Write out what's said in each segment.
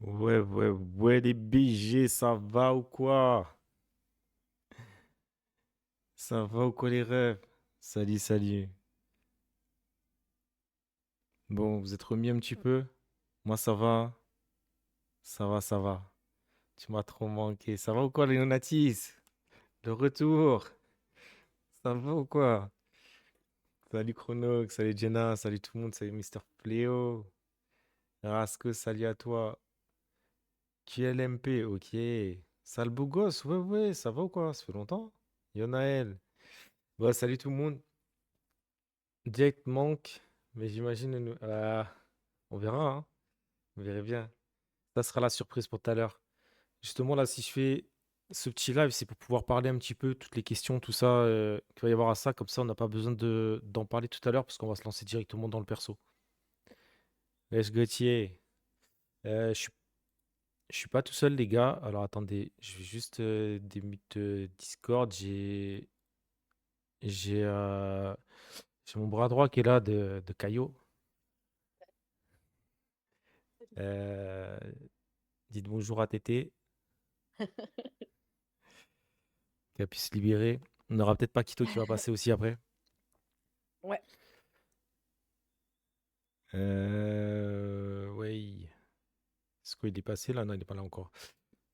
Ouais, les BG, ça va ou quoi? Ça va ou quoi, les rêves? Salut. Bon, vous êtes remis un petit peu? Moi, ça va. Tu m'as trop manqué. Ça va ou quoi, Léonatis? Le retour, ça va ou quoi? Salut Chronox, salut Jenna, salut tout le monde, salut Mister Pléo. Rasco, salut à toi. QLMP, ok. Sale beau gosse, ouais, ça va ou quoi? Ça fait longtemps? Yonaël. Ouais, salut tout le monde. Jake manque, mais j'imagine. On verra, hein. On verra bien. Ça sera la surprise pour tout à l'heure. Justement, là, si je fais ce petit live, c'est pour pouvoir parler un petit peu, toutes les questions, tout ça, qu'il va y avoir à ça. Comme ça, on n'a pas besoin d'en parler tout à l'heure, parce qu'on va se lancer directement dans le perso. Let's Gauthier. Je suis pas tout seul, les gars. Alors, attendez, je vais juste démute Discord. J'ai j'ai mon bras droit qui est là de Caillot. Euh, Dites bonjour à Tété. Qu'elle puisse se libérer. On n'aura peut-être pas Quito qui va passer aussi après. Ouais. Ouais. Est-ce qu'il est passé là? Non, il n'est pas là encore.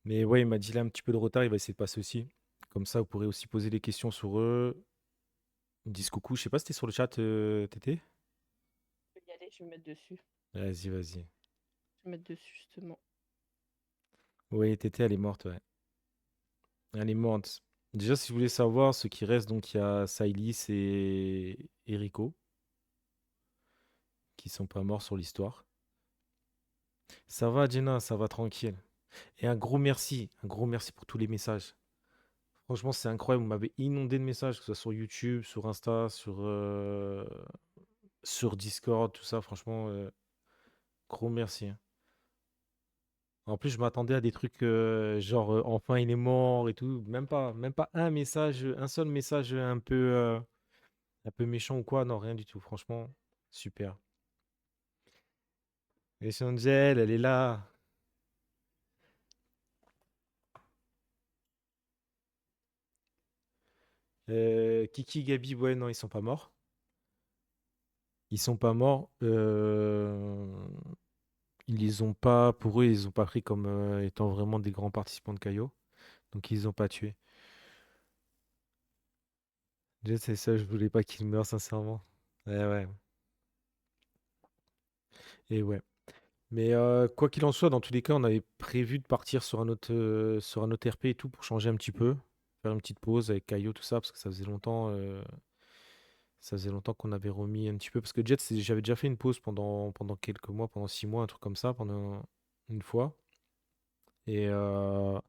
Mais ouais, il m'a dit là un petit peu de retard, il va essayer de passer aussi. Comme ça, vous pourrez aussi poser des questions sur eux. Ils me disent coucou. Je sais pas si t'es sur le chat, Tété. Je vais y aller, je vais me mettre dessus. Vas-y. Je vais me mettre dessus, justement. Oui, Tété, elle est morte, ouais. Elle est morte. Déjà, si vous voulez savoir ce qui reste, donc il y a Saïlis et Rico qui sont pas morts sur l'histoire. Ça va, Jenna, ça va tranquille. Et un gros merci pour tous les messages. Franchement, c'est incroyable. Vous m'avez inondé de messages, que ce soit sur YouTube, sur Insta, sur Discord, tout ça. Franchement, gros merci, hein. En plus, je m'attendais à des trucs genre enfin il est mort et tout. Même pas un message, un seul message un peu méchant ou quoi. Non, rien du tout. Franchement, super. Et Angel, elle est là. Kiki, Gabi, ouais, non, ils sont pas morts. Ils sont pas morts. Ils les ont pas, pour eux, ils les ont pas pris comme étant vraiment des grands participants de Caillot. Donc ils les ont pas tués. Déjà, c'est ça, je voulais pas qu'ils meurent, sincèrement. Ouais. Et ouais. Mais quoi qu'il en soit, dans tous les cas, on avait prévu de partir sur un autre RP et tout pour changer un petit peu. Faire une petite pause avec Caillot, tout ça, parce que ça faisait longtemps qu'on avait remis un petit peu. Parce que Jet, j'avais déjà fait une pause pendant quelques mois, pendant 6 mois, un truc comme ça, pendant une fois. Et, euh,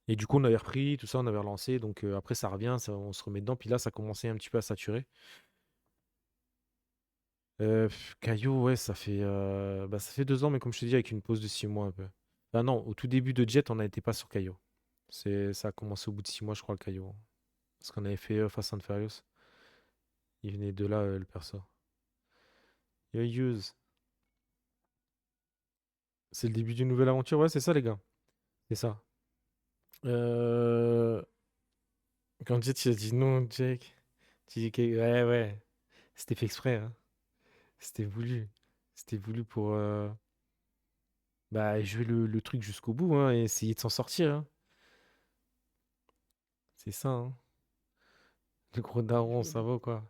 et du coup, on avait repris, tout ça, on avait relancé. Donc après, ça revient, on se remet dedans. Puis là, ça commençait un petit peu à saturer. Caillou, ouais, ça fait 2 ans, mais comme je te dis, avec une pause de 6 mois un peu. Ah non, au tout début de Jet, on n'était pas sur Caillou. Ça a commencé au bout de 6 mois, je crois, le Caillou. Parce qu'on avait fait Fast and Furious. Il venait de là, le perso. Yo, use. C'est le début d'une nouvelle aventure, ouais, c'est ça, les gars. C'est ça. Euh... Quand Jet, tu as dit non, Jake. Tu dis que... Ouais. C'était fait exprès, hein. C'était voulu. C'était voulu pour bah, jouer le truc jusqu'au bout, hein, et essayer de s'en sortir, hein. C'est ça, hein. Le gros Je daron, me ça doute. va ou quoi?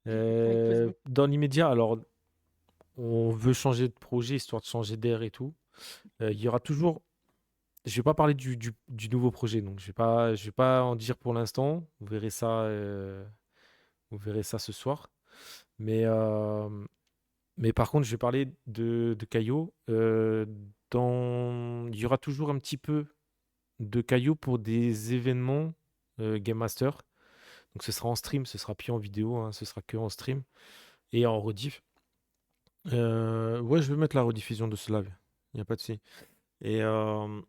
Avec plaisir. Dans l'immédiat, alors, on veut changer de projet, histoire de changer d'air et tout. Il y aura toujours. Je vais pas parler du nouveau projet, donc je vais pas en dire pour l'instant. Vous verrez ça ce soir. Mais, euh, mais par contre, je vais parler de Caillot. Il y aura toujours un petit peu de Caillot pour des événements Game Master. Donc ce sera en stream, ce sera plus en vidéo, hein, ce sera que en stream et en rediff. Ouais, je vais mettre la rediffusion de ce live. Il n'y a pas de souci. Et, euh,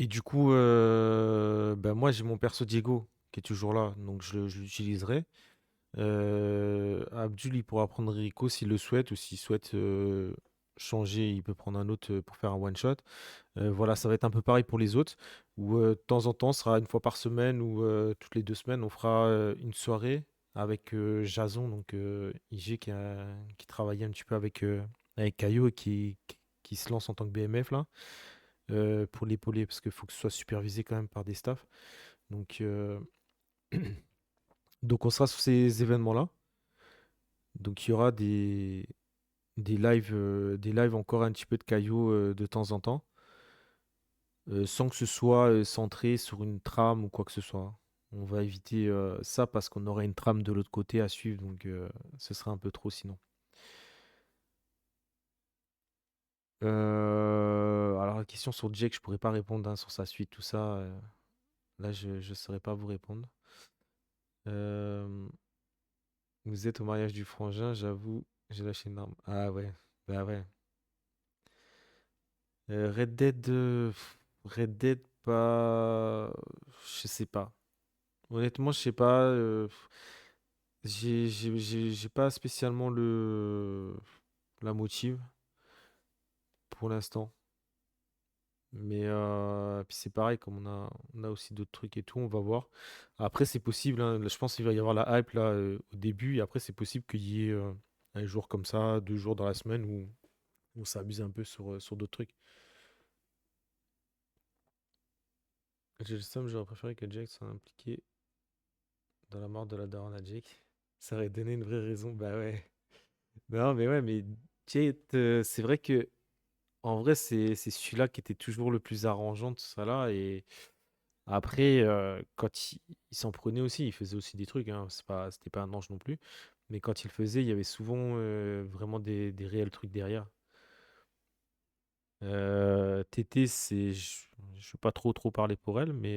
et du coup, ben moi, j'ai mon perso Diego qui est toujours là, donc je l'utiliserai. Abdul, il pourra prendre Rico s'il le souhaite ou s'il souhaite changer, il peut prendre un autre pour faire un one shot. Voilà, ça va être un peu pareil pour les autres, où de temps en temps, ce sera une fois par semaine ou toutes les 2 semaines, on fera une soirée avec Jason, donc IG qui travaillait un petit peu avec Caillou et qui se lance en tant que BMF là, pour l'épauler, parce qu'il faut que ce soit supervisé quand même par des staffs. Donc, donc on sera sur ces événements-là. Donc il y aura des lives encore un petit peu de Caillou de temps en temps. Sans que ce soit centré sur une trame ou quoi que ce soit. On va éviter ça parce qu'on aurait une trame de l'autre côté à suivre, donc ce serait un peu trop sinon. Alors la question sur Jake, je pourrais pas répondre hein, sur sa suite, tout ça. Là, je ne saurais pas vous répondre. Euh, Vous êtes au mariage du frangin, j'avoue, j'ai lâché une arme. Ah ouais, bah ouais. Red Dead, Red Dead, pas, je sais pas. Honnêtement, je sais pas. J'ai pas spécialement la motive pour l'instant. Mais puis c'est pareil, comme on a aussi d'autres trucs et tout, on va voir. Après, c'est possible, hein, je pense qu'il va y avoir la hype là au début, et après, c'est possible qu'il y ait un jour comme ça, 2 jours dans la semaine où on s'amuse un peu sur d'autres trucs. J'ai le seum, j'aurais préféré que Jake soit impliqué dans la mort de la daronne à Jake. Ça aurait donné une vraie raison, bah ouais. Non, mais ouais, mais Jake, c'est vrai que en vrai, c'est celui-là qui était toujours le plus arrangeant de tout ça là. Et après, quand il s'en prenait aussi, il faisait aussi des trucs, hein. C'était pas un ange non plus. Mais quand il le faisait, il y avait souvent vraiment des réels trucs derrière. Tété, je vais pas trop parler pour elle, mais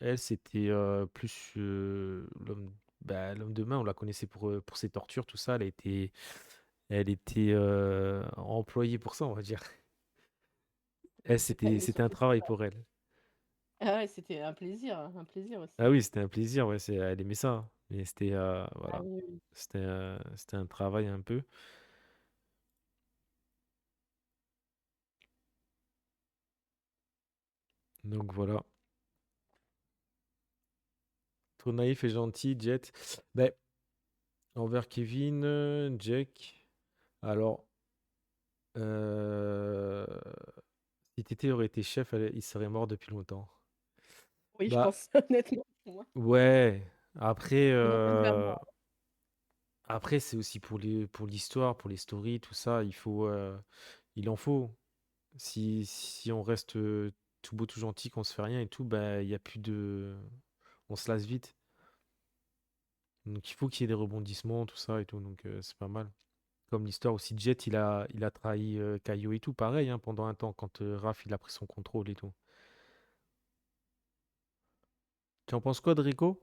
elle, c'était plus l'homme de main. On la connaissait pour ses tortures, tout ça. Elle était employée pour ça, on va dire. Elle, Elle c'était un faisait travail pour elle. Ah ouais, c'était un plaisir Ah aussi. oui, c'était un plaisir, ouais, elle aimait ça, hein. Mais c'était, Ah voilà, oui, oui. c'était un travail un peu. Donc voilà. Trop naïf et gentil, Jet. Ben, envers Kevin, Jack. Alors, euh, si Tété aurait été chef, il serait mort depuis longtemps. Oui, je Bah, pense honnêtement pour moi. ouais. Après, Non, pas vraiment. après c'est aussi pour l'histoire, pour les stories, tout ça. Il en faut. Si on reste tout beau, tout gentil, qu'on se fait rien et tout, bah, il y a plus de. On se lasse vite. Donc il faut qu'il y ait des rebondissements, tout ça et tout. Donc c'est pas mal. Comme l'histoire aussi de Jet, il a trahi Caillou et tout. Pareil, hein, pendant un temps, quand Raph il a pris son contrôle et tout. Tu en penses quoi de Rico?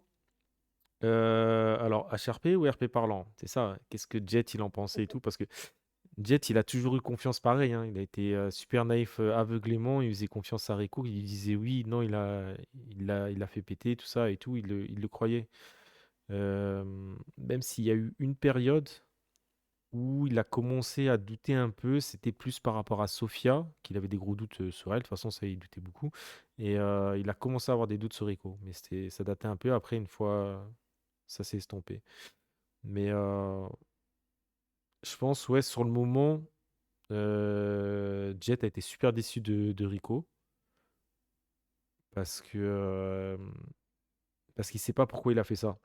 Alors, HRP ou RP parlant? C'est ça. Qu'est-ce que Jet il en pensait et tout? Parce que Jet, il a toujours eu confiance pareil, hein. Il a été super naïf aveuglément. Il faisait confiance à Rico. Il disait oui, non, il a fait péter tout ça et tout. Il le croyait. Euh, Même s'il y a eu une période où il a commencé à douter un peu, c'était plus par rapport à Sofia, qu'il avait des gros doutes sur elle. De toute façon, ça, il doutait beaucoup. Et il a commencé à avoir des doutes sur Rico. Mais ça datait un peu après, une fois, ça s'est estompé. Mais je pense, ouais, sur le moment. Jet a été super déçu de Rico parce que parce qu'il sait pas pourquoi il a fait ça.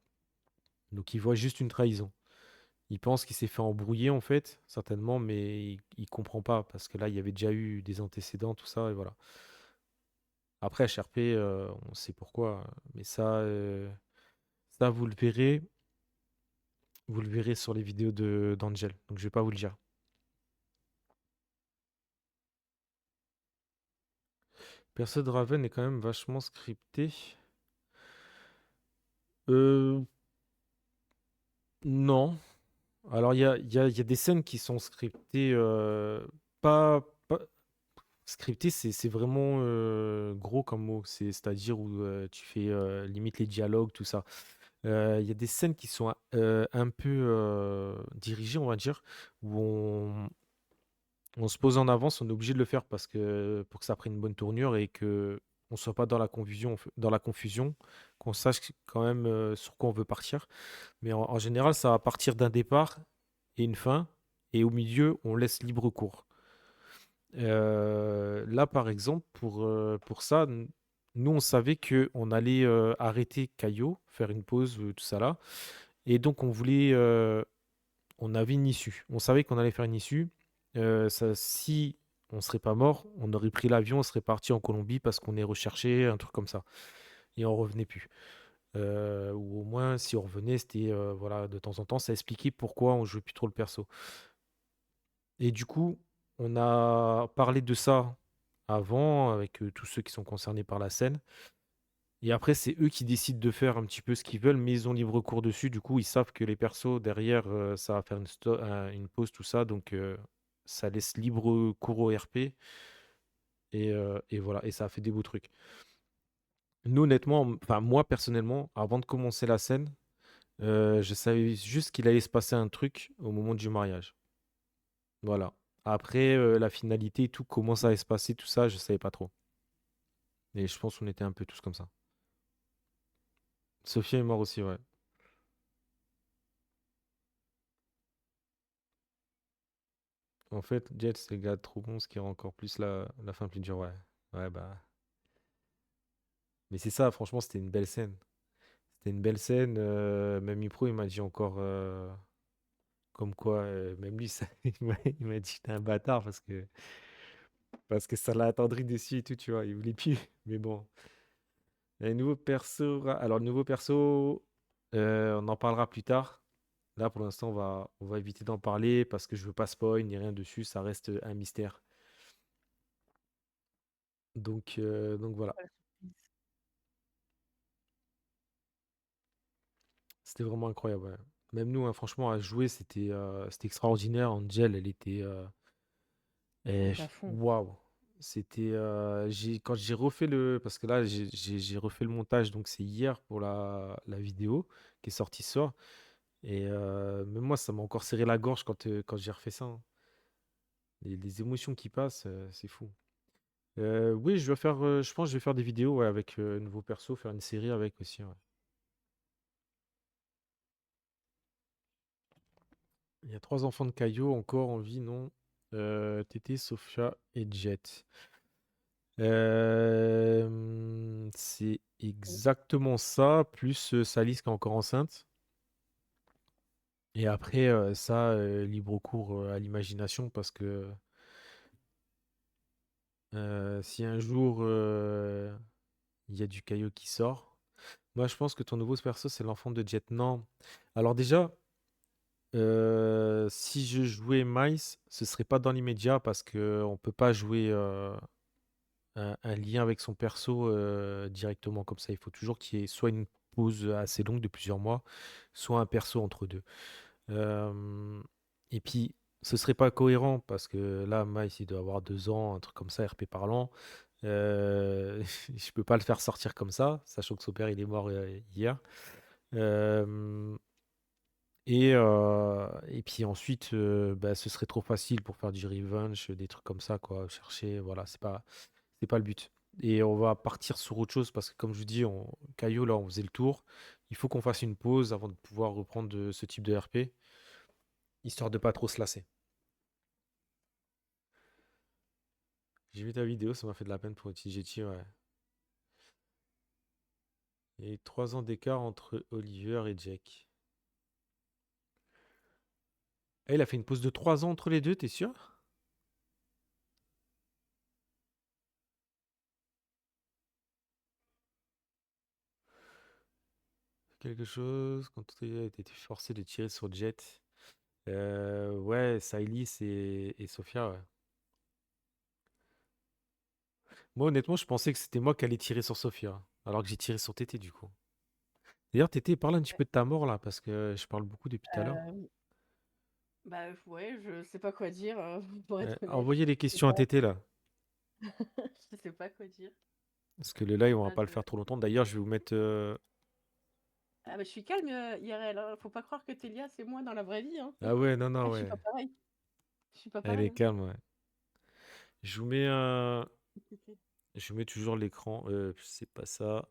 Donc il voit juste une trahison. Il pense qu'il s'est fait embrouiller en fait, certainement, mais il comprend pas parce que là il y avait déjà eu des antécédents, tout ça et voilà. Après HRP, on sait pourquoi, mais ça vous le verrez sur les vidéos de d'Angel. Donc je vais pas vous le dire. Perso de Raven est quand même vachement scripté. Euh, non. Alors, il y a des scènes qui sont scriptées, pas scriptées, c'est vraiment gros comme mot. C'est-à-dire où tu fais limite les dialogues, tout ça. Il y a des scènes qui sont un peu dirigées, on va dire, où On se pose en avance, on est obligé de le faire parce que pour que ça prenne une bonne tournure et que on soit pas dans la confusion, qu'on sache quand même sur quoi on veut partir. Mais en général, ça va partir d'un départ et une fin, et au milieu, on laisse libre cours. Là, par exemple, pour ça, nous, on savait que on allait arrêter Caillot, faire une pause, tout ça là, et donc on avait une issue. On savait qu'on allait faire une issue. Si on serait pas mort, on aurait pris l'avion, on serait parti en Colombie parce qu'on est recherché, un truc comme ça. Et on revenait plus. Ou au moins, si on revenait, c'était voilà, de temps en temps, ça expliquait pourquoi on jouait plus trop le perso. Et du coup, on a parlé de ça avant avec tous ceux qui sont concernés par la scène. Et après, c'est eux qui décident de faire un petit peu ce qu'ils veulent, mais ils ont libre cours dessus. Du coup, ils savent que les persos derrière, ça va faire une pause, tout ça. Donc, ça laisse libre cours au RP. Et voilà. Et ça a fait des beaux trucs. Nous, honnêtement, enfin, moi, personnellement, avant de commencer la scène, je savais juste qu'il allait se passer un truc au moment du mariage. Voilà. Après, la finalité et tout, comment ça allait se passer, tout ça, je savais pas trop. Et je pense qu'on était un peu tous comme ça. Sophia est mort aussi, ouais. En fait, Jet, c'est le gars trop bon, ce qui rend encore plus la fin plus dure, ouais. Ouais, bah. Mais c'est ça, franchement, c'était une belle scène. C'était une belle scène. Même Ipro, il m'a dit encore comme quoi, même lui, il m'a dit que j'étais un bâtard parce que ça l'a attendri dessus et tout, tu vois. Il voulait plus. Mais bon. Les nouveaux persos. Alors, le nouveau perso, on en parlera plus tard. Là, pour l'instant, on va éviter d'en parler parce que je veux pas spoil ni rien dessus. Ça reste un mystère. Donc voilà. Pas la surprise. C'était vraiment incroyable, ouais. Même nous, hein, franchement, à jouer, c'était extraordinaire. Angel, elle était. Elle est à fond. Waouh! C'était. Quand j'ai refait le. Parce que là, j'ai refait le montage, donc c'est hier pour la vidéo qui est sortie ce soir. Et même moi, ça m'a encore serré la gorge quand j'ai refait ça, hein. Les émotions qui passent, c'est fou. Oui, je pense que je vais faire des vidéos ouais, avec nouveaux persos, faire une série avec aussi, ouais. Il y a trois enfants de Caillot encore en vie, non? Tété, Sophia et Jet. C'est exactement ça, plus Salis qui est encore enceinte. Et après, ça, libre cours à l'imagination, parce que si un jour il y a du Caillot qui sort, moi je pense que ton nouveau perso, c'est l'enfant de Jet. Non. Alors déjà, si je jouais Mice, ce serait pas dans l'immédiat parce que on peut pas jouer un lien avec son perso directement comme ça. Il faut toujours qu'il y ait soit une pause assez longue de plusieurs mois, soit un perso entre deux. Euh, et puis, ce serait pas cohérent parce que là, Mice, il doit avoir 2 ans, un truc comme ça, RP parlant. Je peux pas le faire sortir comme ça, sachant que son père, il est mort hier. Euh, et puis ensuite, bah, ce serait trop facile pour faire du revenge, des trucs comme ça, quoi. Chercher, voilà, c'est pas le but. Et on va partir sur autre chose parce que, comme je vous dis, Caillou, là, on faisait le tour. Il faut qu'on fasse une pause avant de pouvoir reprendre ce type de RP, histoire de pas trop se lasser. J'ai vu ta vidéo, ça m'a fait de la peine pour TGT, ouais. Il y a eu 3 ans d'écart entre Oliver et Jack. Eh, il a fait une pause de 3 ans entre les deux, t'es sûr? Quelque chose quand tu a été forcé de tirer sur Jet. Ouais, Silis et Sophia, ouais. Moi, honnêtement, je pensais que c'était moi qui allais tirer sur Sophia, alors que j'ai tiré sur Tété, du coup. D'ailleurs, Tété, parle un petit peu de ta mort, là, parce que je parle beaucoup depuis tout à l'heure. Hem, Bah, ouais, je sais pas quoi dire, pour être honnête. Envoyez les Je sais questions à pas Tété, là. je sais pas quoi dire. Parce que le live, on va Ah pas le je faire trop longtemps. D'ailleurs, je vais vous mettre. ah bah, je suis calme, IRL, hein. Faut pas croire que Télia, c'est moi dans la vraie vie, hein. Ah ouais, non, Ah, non, je suis ouais. pas pareille. Je suis pas Elle est pareille, hein. calme, ouais. Je vous mets un... Je vous mets toujours l'écran. C'est pas ça.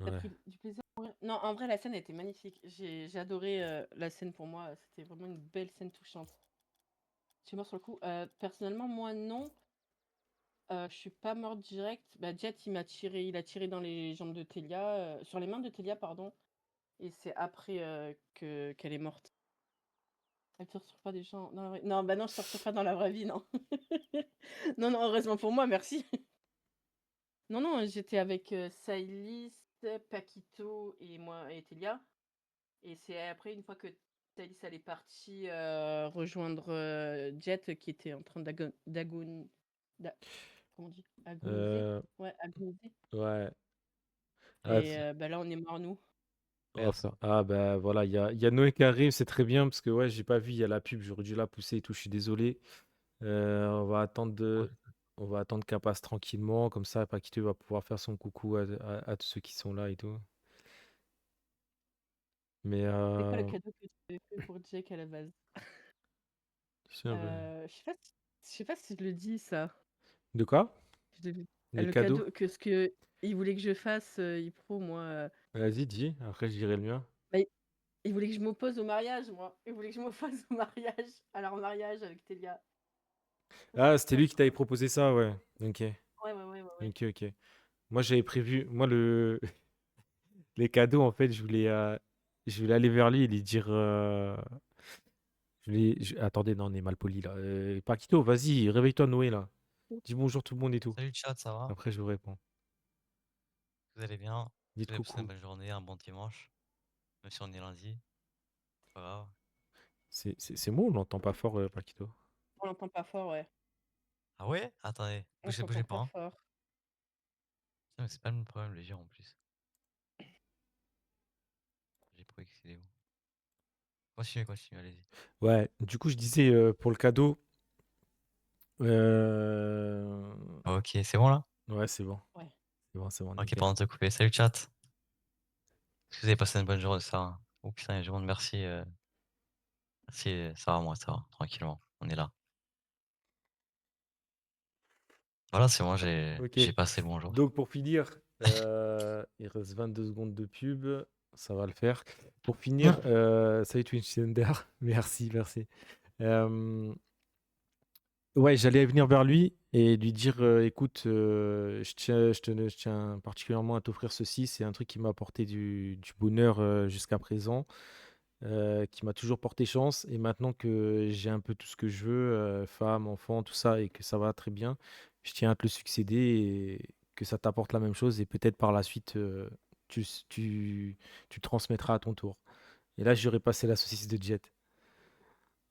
T'as Ouais. pris du plaisir à mourir? Non, en vrai, la scène était magnifique. J'ai adoré la scène pour moi. C'était vraiment une belle scène touchante. Je suis morte sur le coup. Personnellement, moi, non. Je suis pas morte direct. Bah, Jet, il a tiré dans les jambes de Telia, sur les mains de Telia, pardon. Et c'est après qu'elle est morte. Elle te retrouve pas des gens dans la vraie... Non, bah non, je te retrouve pas dans la vraie vie, non. Non, non, heureusement pour moi, merci. Non, non, j'étais avec Saïlis, Paquito et moi et Telia. Et c'est après, une fois que Thaïs elle est partie rejoindre Jet qui était en train comment on dit? Agoniser? Euh, Ouais, agoniser. ouais. Ah, Et bah là, on est morts, nous. oh, Merci. ah bah voilà, il y a Noé qui arrive, c'est très bien parce que ouais, j'ai pas vu, il y a la pub, j'aurais dû la pousser et tout, je suis désolé. On va attendre Cool. on va attendre qu'elle passe tranquillement, comme ça Paquito va pouvoir faire son coucou à tous ceux qui sont là et tout. Mais C'est quoi le cadeau que tu avais fait pour Jake à la base? tiens, bah, Je sais pas si je le dis ça. de quoi? Je devais- Les Le cadeaux? cadeau, que ce que il voulait que je fasse, Ypro, moi. Vas-y, dis, après je dirai le mien. Bah, il voulait que je m'oppose au mariage, moi. Il voulait que je m'oppose au mariage, à leur mariage avec Telia. Ça, Ah, c'était c'était trop lui qui t'avait trop. proposé ça, ouais. Ok, Ouais, ouais, ouais, ouais, ouais. ok. Moi j'avais prévu, moi les cadeaux en fait, je voulais aller vers lui et lui dire, attendez, non, on est mal poli là. Paquito, vas-y, réveille-toi Noé là. Dis bonjour tout le monde et tout. Salut le chat, ça va? Après je vous réponds. Vous allez bien? Dites Vous avez passé une coucou. bonne journée, un bon dimanche, même si on est lundi, c'est pas grave. C'est moi, on l'entend pas fort, Paquito. On l'entend pas fort, ouais. Ah ouais? Attendez, On bougez t'entend pas, pas hein. fort. Putain, mais c'est pas le même problème, le gire en plus. J'ai pro il est où? Continuez, allez-y. Ouais, du coup je disais pour le cadeau, euh, Ok, c'est bon là? ouais, c'est bon. Ouais. C'est bon, Ok, nickel. pardon de te couper. Salut le chat. Est-ce que vous avez passé une bonne journée, ça va? Oh putain, il y a du monde, merci. Merci, ça va, moi, ça va, tranquillement. On est là. Voilà, c'est moi, Ok. j'ai passé le bonjour. Donc pour finir, il reste 22 secondes de pub, ça va le faire. Pour finir, salut Twitch Sender, merci, merci. Ouais, j'allais venir vers lui et lui dire, écoute, je tiens particulièrement à t'offrir ceci, c'est un truc qui m'a apporté du bonheur jusqu'à présent, qui m'a toujours porté chance et maintenant que j'ai un peu tout ce que je veux, femme, enfant, tout ça et que ça va très bien, je tiens à te le succéder et que ça t'apporte la même chose et peut-être par la suite, tu, s- tu transmettras à ton tour. Et là, j'aurais passé la saucisse de Jet.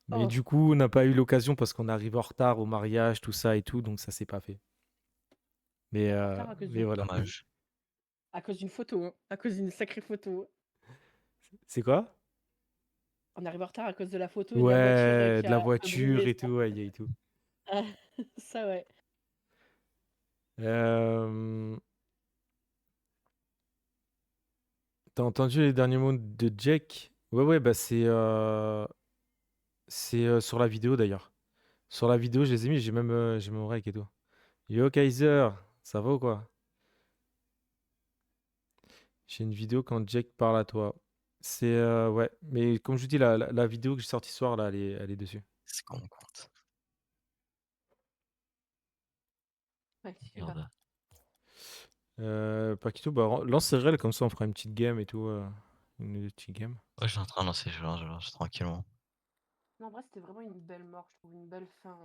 Mais Oh, du coup, on n'a pas eu l'occasion parce qu'on arrive en retard au mariage, tout ça et tout, donc ça s'est pas fait. en retard Mais voilà. Dommage. à cause d'une photo, hein. À cause d'une sacrée photo. C'est quoi? On arrive en retard à cause de la photo et de la voiture Ouais, qui de la a voiture brûlé et ça. tout, ouais, il y a eu tout. Ah, ça, ouais. Euh, T'as entendu les derniers mots de Jake? Ouais, ouais, bah c'est sur la vidéo d'ailleurs. Sur la vidéo, je les ai mis, j'ai mon rec et tout. Yo Kaiser, ça va ou quoi? J'ai une vidéo quand Jake parle à toi. C'est ouais, mais comme je vous dis, la vidéo que j'ai sortie ce soir là, elle est dessus. C'est con, mon compte. Ouais, je sais pas. Merde. Paquito, bah lance RL comme ça on fera une petite game et tout. Une petite game. Ouais, je suis en train de lancer, je lance tranquillement. Non, en vrai, c'était vraiment une belle mort, je trouve, une belle fin.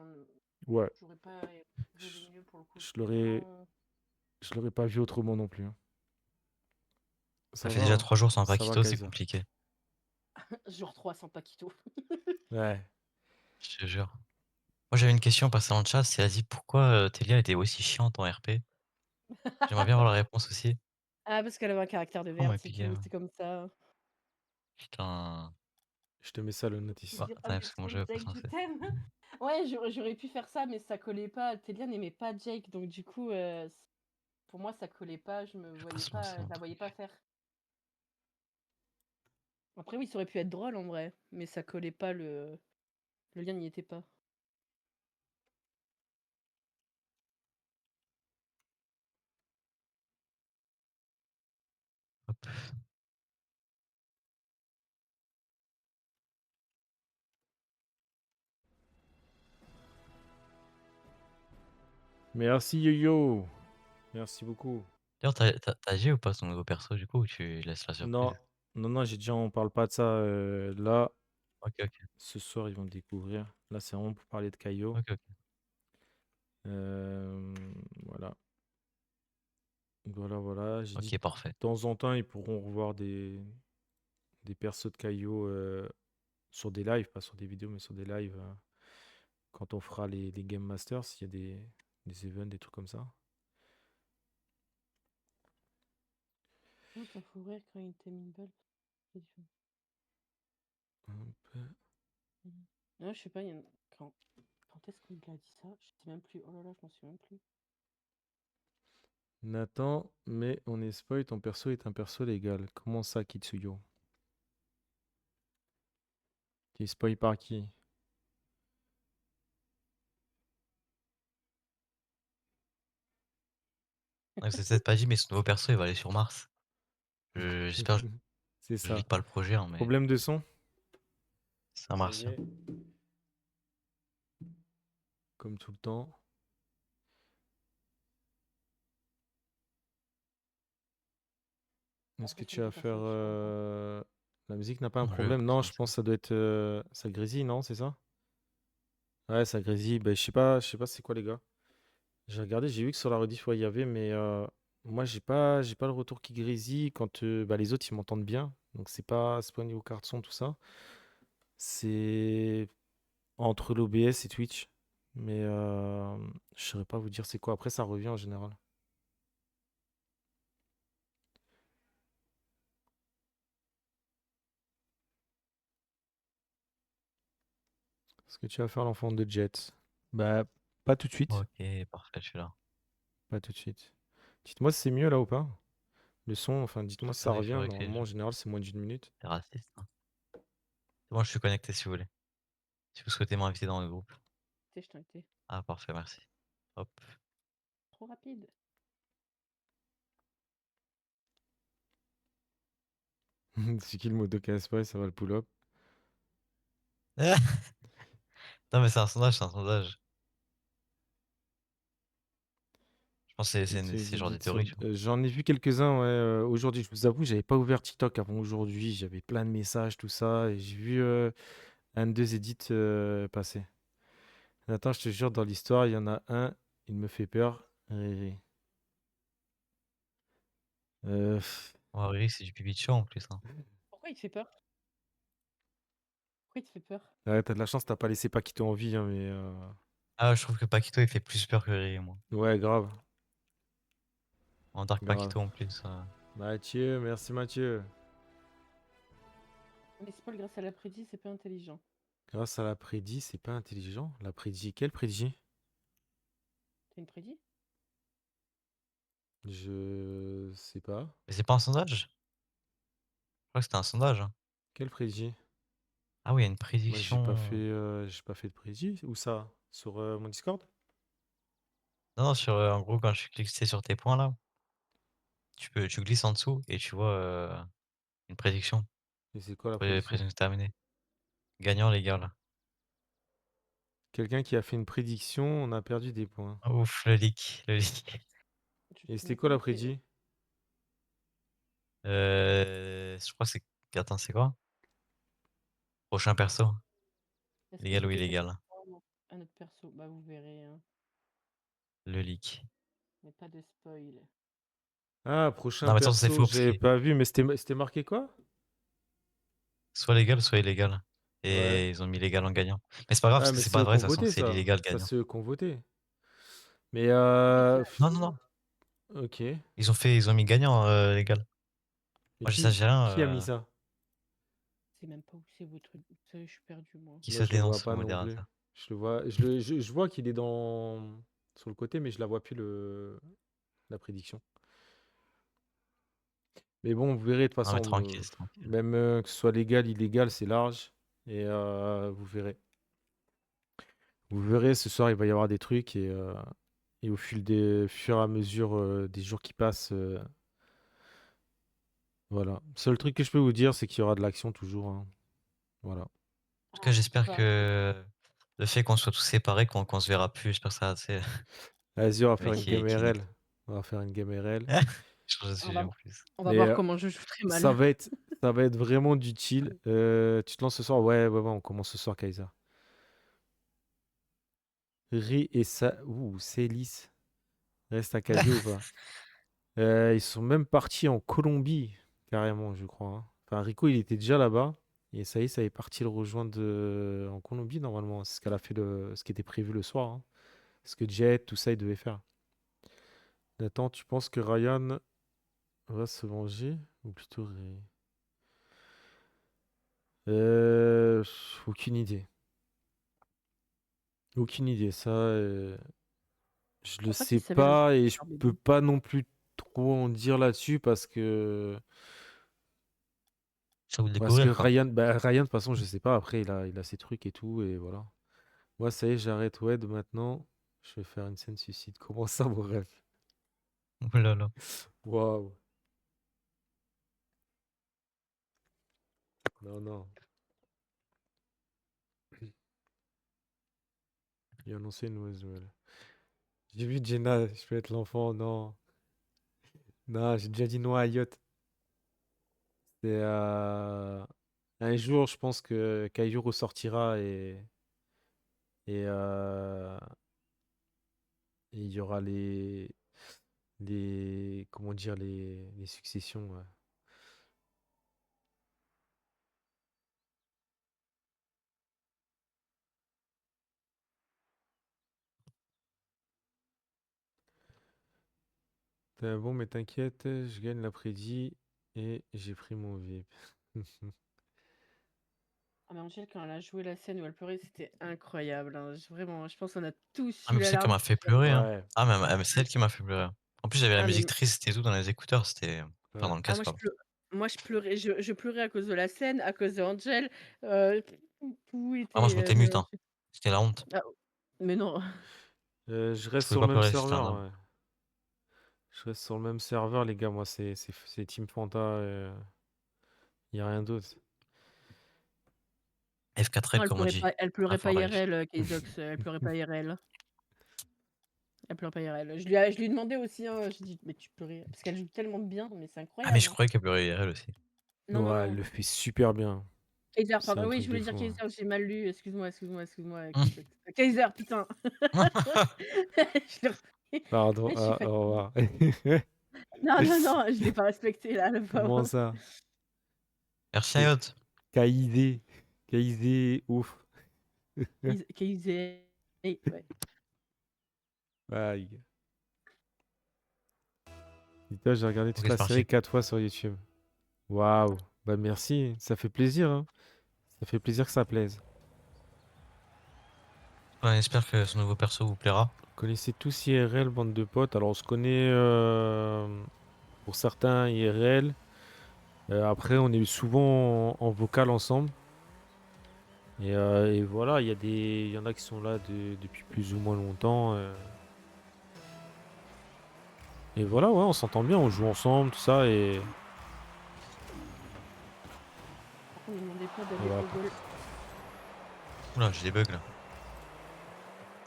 Ouais. J'aurais pas rêvé Je, mieux pour le coup. je C'était l'aurais vraiment je l'aurais pas vu autrement non plus, hein. Ça Ça fait va, déjà hein. 3 jours sans Ça va, Paquito, c'est Kaiser. compliqué. genre 3 sans Paquito. Ouais. Je te jure. Moi, j'avais une question passée dans le chat, c'est elle dit pourquoi Telia était aussi chiante en RP? J'aimerais bien avoir la réponse aussi. Ah, parce qu'elle avait un caractère de Oh, merde, my c'est big tout, game. c'est comme ça. Putain. Je te mets ça le notice. Bah, Dire: «Oh attendez, mais parce que moi, trop je vais pas Jake, je lancer. t'aime». Ouais, j'aurais pu faire ça, mais ça collait pas. Telia n'aimait pas Jake, donc du coup, pour moi, ça collait pas. Je me Je vais pas voyais se lancer pas, mon je la voyais pas truc. faire. Après oui, ça aurait pu être drôle en vrai, mais ça collait pas, le lien n'y était pas. Merci Yo-Yo. Merci beaucoup. D'ailleurs, tu as dit ou pas ton nouveau perso du coup ou tu laisses la Non, surprise? non, non, j'ai déjà, on parle pas de ça. Là, OK, OK. ce soir, ils vont le découvrir. Là, c'est vraiment pour parler de Caillot. OK, OK. Voilà. Voilà, voilà. J'ai dit de OK, parfait. temps en temps, ils pourront revoir des persos de Caillot sur des lives, pas sur des vidéos, mais sur des lives. Quand on fera les Game Masters, s'il y a des events, des trucs comme ça. Non, t'en fous rire quand il t'aime une balle. C'est différent. Hop. Non, je sais pas, il y en a... Quand est-ce qu'il a dit ça? Je sais même plus. Oh là là, je m'en souviens plus. Nathan, mais on est spoil, ton perso est un perso légal. Comment ça, Kitsuyo? Tu es spoil par qui? Ouais, c'est peut-être pas dit, mais son nouveau perso, il va aller sur Mars. J'espère que C'est je ça. leak pas le projet, hein, mais Problème de son? c'est un Ça y martien. est. Comme tout le temps. Est-ce que Après, son tu vas nouveau faire... personnage, je comprends. La musique n'a pas un Non, je problème? écoute Non, comme je ça. pense que ça doit être... ça grésille, non? C'est ça? Ouais, ça grésille. Ben, je sais pas c'est quoi, les gars. J'ai regardé, j'ai vu que sur la rediff, ouais, il y avait, mais moi, j'ai pas le retour qui grésille quand bah, les autres, ils m'entendent bien. Donc, c'est pas au niveau carte son, tout ça. C'est entre l'OBS et Twitch. Mais je saurais pas vous dire c'est quoi. Après, ça revient en général. Est-ce que tu vas faire l'enfant de Jet? Bah, pas tout de suite. OK, parfait, je suis là. Pas tout de suite. Dites-moi si c'est mieux là ou pas. Le son, enfin, dites-moi si ça Il revient. faudrait que les Normalement, en gens général, c'est moins d'une minute. c'est raciste, hein. C'est bon, je suis connecté si vous voulez. Si vous souhaitez m'inviter dans le groupe. Tu sais, je t'en étais Ah, parfait, merci. Hop. trop rapide. C'est qui le mot de casse-pas, ça va le pull-up. Non, mais c'est un sondage, c'est un sondage. Je pense que Toutes ces c'est genre des edits sur... théories, tu vois? J'en ai vu quelques-uns ouais, aujourd'hui. Je vous avoue, j'avais pas ouvert TikTok avant aujourd'hui. J'avais plein de messages, tout ça. Et j'ai vu un de deux edits passer. Attends, je te jure, dans l'histoire, il y en a un, il me fait peur. Riri. Pff, Oh, Riri, c'est du pipi de chat en plus, hein. Pourquoi il te fait peur? Pourquoi il te fait peur? ouais, t'as de la chance, t'as pas laissé Paquito en vie, hein, mais Ah, je trouve que Paquito, il fait plus peur que Riri, moi. ouais, grave, En Dark grave. Paquito en plus. Mathieu, merci Mathieu. Les spoils grâce à l'après-midi, c'est pas intelligent. Grâce à la prédit, c'est pas intelligent. La prédit, quelle prédit? T'as une prédit? Je sais pas. Mais c'est pas un sondage? Je crois que c'était un sondage, hein. Quelle prédit? Ah oui, il y a une Moi, prédiction. j'ai pas fait de prédit. Où ça? Sur mon Discord? Non, non, en gros, quand tu cliques sur tes points là, tu glisses en dessous et tu vois une prédiction. Et c'est quoi la prédiction? Prédiction terminée. Gagnant, les gars, là. Quelqu'un qui a fait une prédiction, on a perdu des points. Ouf, le leak, le leak. Et Je c'était n'ai quoi pas la été. prédit? Je crois que c'est. Attends, c'est quoi? Prochain perso. Est-ce que Légal ou Bébé passe illégal? à notre perso? Bah, vous verrez, hein. Le leak. Mais pas de spoil. Ah, prochain Non, mais attends, c'est perso, faux parce que j'avais pas vu, mais c'était marqué quoi? soit légal, soit illégal. Ouais. Et ils ont mis légal en gagnant. Mais c'est pas grave parce Ah, que mais c'est c'est pas eux vrai, qu'on de toute façon, votait, c'est ça. l'illégal Ça, gagnant. c'est eux qu'on votait. Mais Oui, c'est Non, non, non. ok. Et Ils ont mis gagnant légal. Moi, ça, qui, j'ai rien. qui a mis ça? c'est même pas où c'est votre. Ça, je suis perdu, moi. Qui Moi, se je le vois dénonce, le pas non plus. modérateur. Je le vois, je vois qu'il est sur le côté, mais je la vois plus la prédiction. Mais bon, vous verrez de toute Non, mais façon, tranquille, c'est tranquille. même que ce soit légal, illégal, c'est large. Et vous verrez. Vous verrez, ce soir, il va y avoir des trucs et au fur et à mesure des jours qui passent, Voilà. Seul truc que je peux vous dire, c'est qu'il y aura de l'action toujours, hein. Voilà. En tout cas, Ah, j'espère bah, que le fait qu'on soit tous séparés, qu'on se verra plus, j'espère que ça, tu sais, Vas-y, on va le faire mec une game qui RL. On va faire une game RL. change de on sujet va, en plus. on va Mais voir comment je joue très ça mal. va être, ça va être vraiment du chill. Tu te lances ce soir? Ouais, ouais, ouais, on commence ce soir, Kaiser. Ri et ça. Ouh, Célis. Reste à caser ou pas? Ils sont même partis en Colombie, carrément, je crois, hein. Enfin, Rico, il était déjà là-bas. Et ça y est, ça est parti le rejoindre en Colombie, normalement. C'est ce qu'elle a fait ce qui était prévu le soir, hein. Ce que Jet, tout ça, il devait faire. Nathan, tu penses que Ryan va se venger? Ou plutôt Euh, aucune idée. Aucune idée. Ça, je Je le pense pas qu'il sais savait le pas et je faire peux bébé. pas non plus trop en dire là-dessus Ça vous le parce que découvrir, quoi. Ryan, de toute façon, je sais pas. Après, il a ses trucs et tout et voilà. Moi, ça y est, j'arrête Wed maintenant. Je vais faire une scène suicide. Comment ça, mon rêve? Oh là là. Waouh. Non, non. Il a annoncé une mauvaise nouvelle. J'ai vu Jenna, je peux être l'enfant. Non. Non, j'ai déjà dit non à Yacht. C'est un jour, je pense que Caillou ressortira et, euh, et il y aura comment dire, les successions. Ouais. Bon, mais t'inquiète, je gagne l'après-midi et j'ai pris mon VIP. Ah, mais Angèle, quand elle a joué la scène où elle pleurait, c'était incroyable, hein. Vraiment, je pense qu'on a tous Ah, eu mais tu la sais qu'elle larme m'a qui fait coule. pleurer, hein. Ouais, Ah, mais c'est elle qui m'a fait pleurer, hein. En plus, j'avais la Ah, mais musique triste et tout dans les écouteurs, c'était enfin, ouais. dans le ah, casque, pardon. moi, je pleurais, je pleurais à cause de la scène, à cause d'Angèle. Tout Ah, moi, je était m'étais mute, hein. mélangé. C'était la honte. Ah, mais non. Je Je reste pouvais sur le pas même pleurer, j'étais un serveur, homme. ouais. Je reste sur le même serveur, les gars. Moi, c'est Team Fanta. Il n'y a rien d'autre. F4L, Non, comme on dit. elle Ah, pleurait pas for life. IRL, Kaizox, elle pleurait pas IRL. Elle pleurait pas IRL. Je lui ai demandé aussi, hein, j'ai dit: «Mais tu pleurais?» parce qu'elle joue tellement bien, mais c'est Ah, mais incroyable, je hein. croyais qu'elle pleurait IRL aussi. Non, non, Ouais, elle non. le fait super bien. Kaiser, C'est pardon. un Oui, truc je de voulais dire fou, hein. Kaiser, j'ai mal lu. Excuse-moi, Kaizox. Kaiser, putain! Je l'ai repris. Pardon, Je suis au fatiguée. revoir. Non, non, non, je l'ai pas respecté là, le Comment pauvre. ça? Merci, C'est Ayot. Kaïdé. Kaïdé, ouf. Kaiser, ouais. Aïe. Dis-toi, j'ai regardé Ok, toute c'est la série parti. 4 fois sur YouTube. Waouh. Bah merci, ça fait plaisir, hein. Ça fait plaisir que ça plaise. Ouais, j'espère que ce nouveau perso vous plaira. Vous connaissez tous IRL, bande de potes. Alors on se connaît pour certains IRL. Après, on est souvent en vocal ensemble. Et voilà, il y en a qui sont là depuis plus ou moins longtemps. Et voilà, ouais, on s'entend bien, on joue ensemble, tout ça. Par contre, ne demandez pas Et d'aller voilà au quoi. goal. Oula, j'ai des bugs là.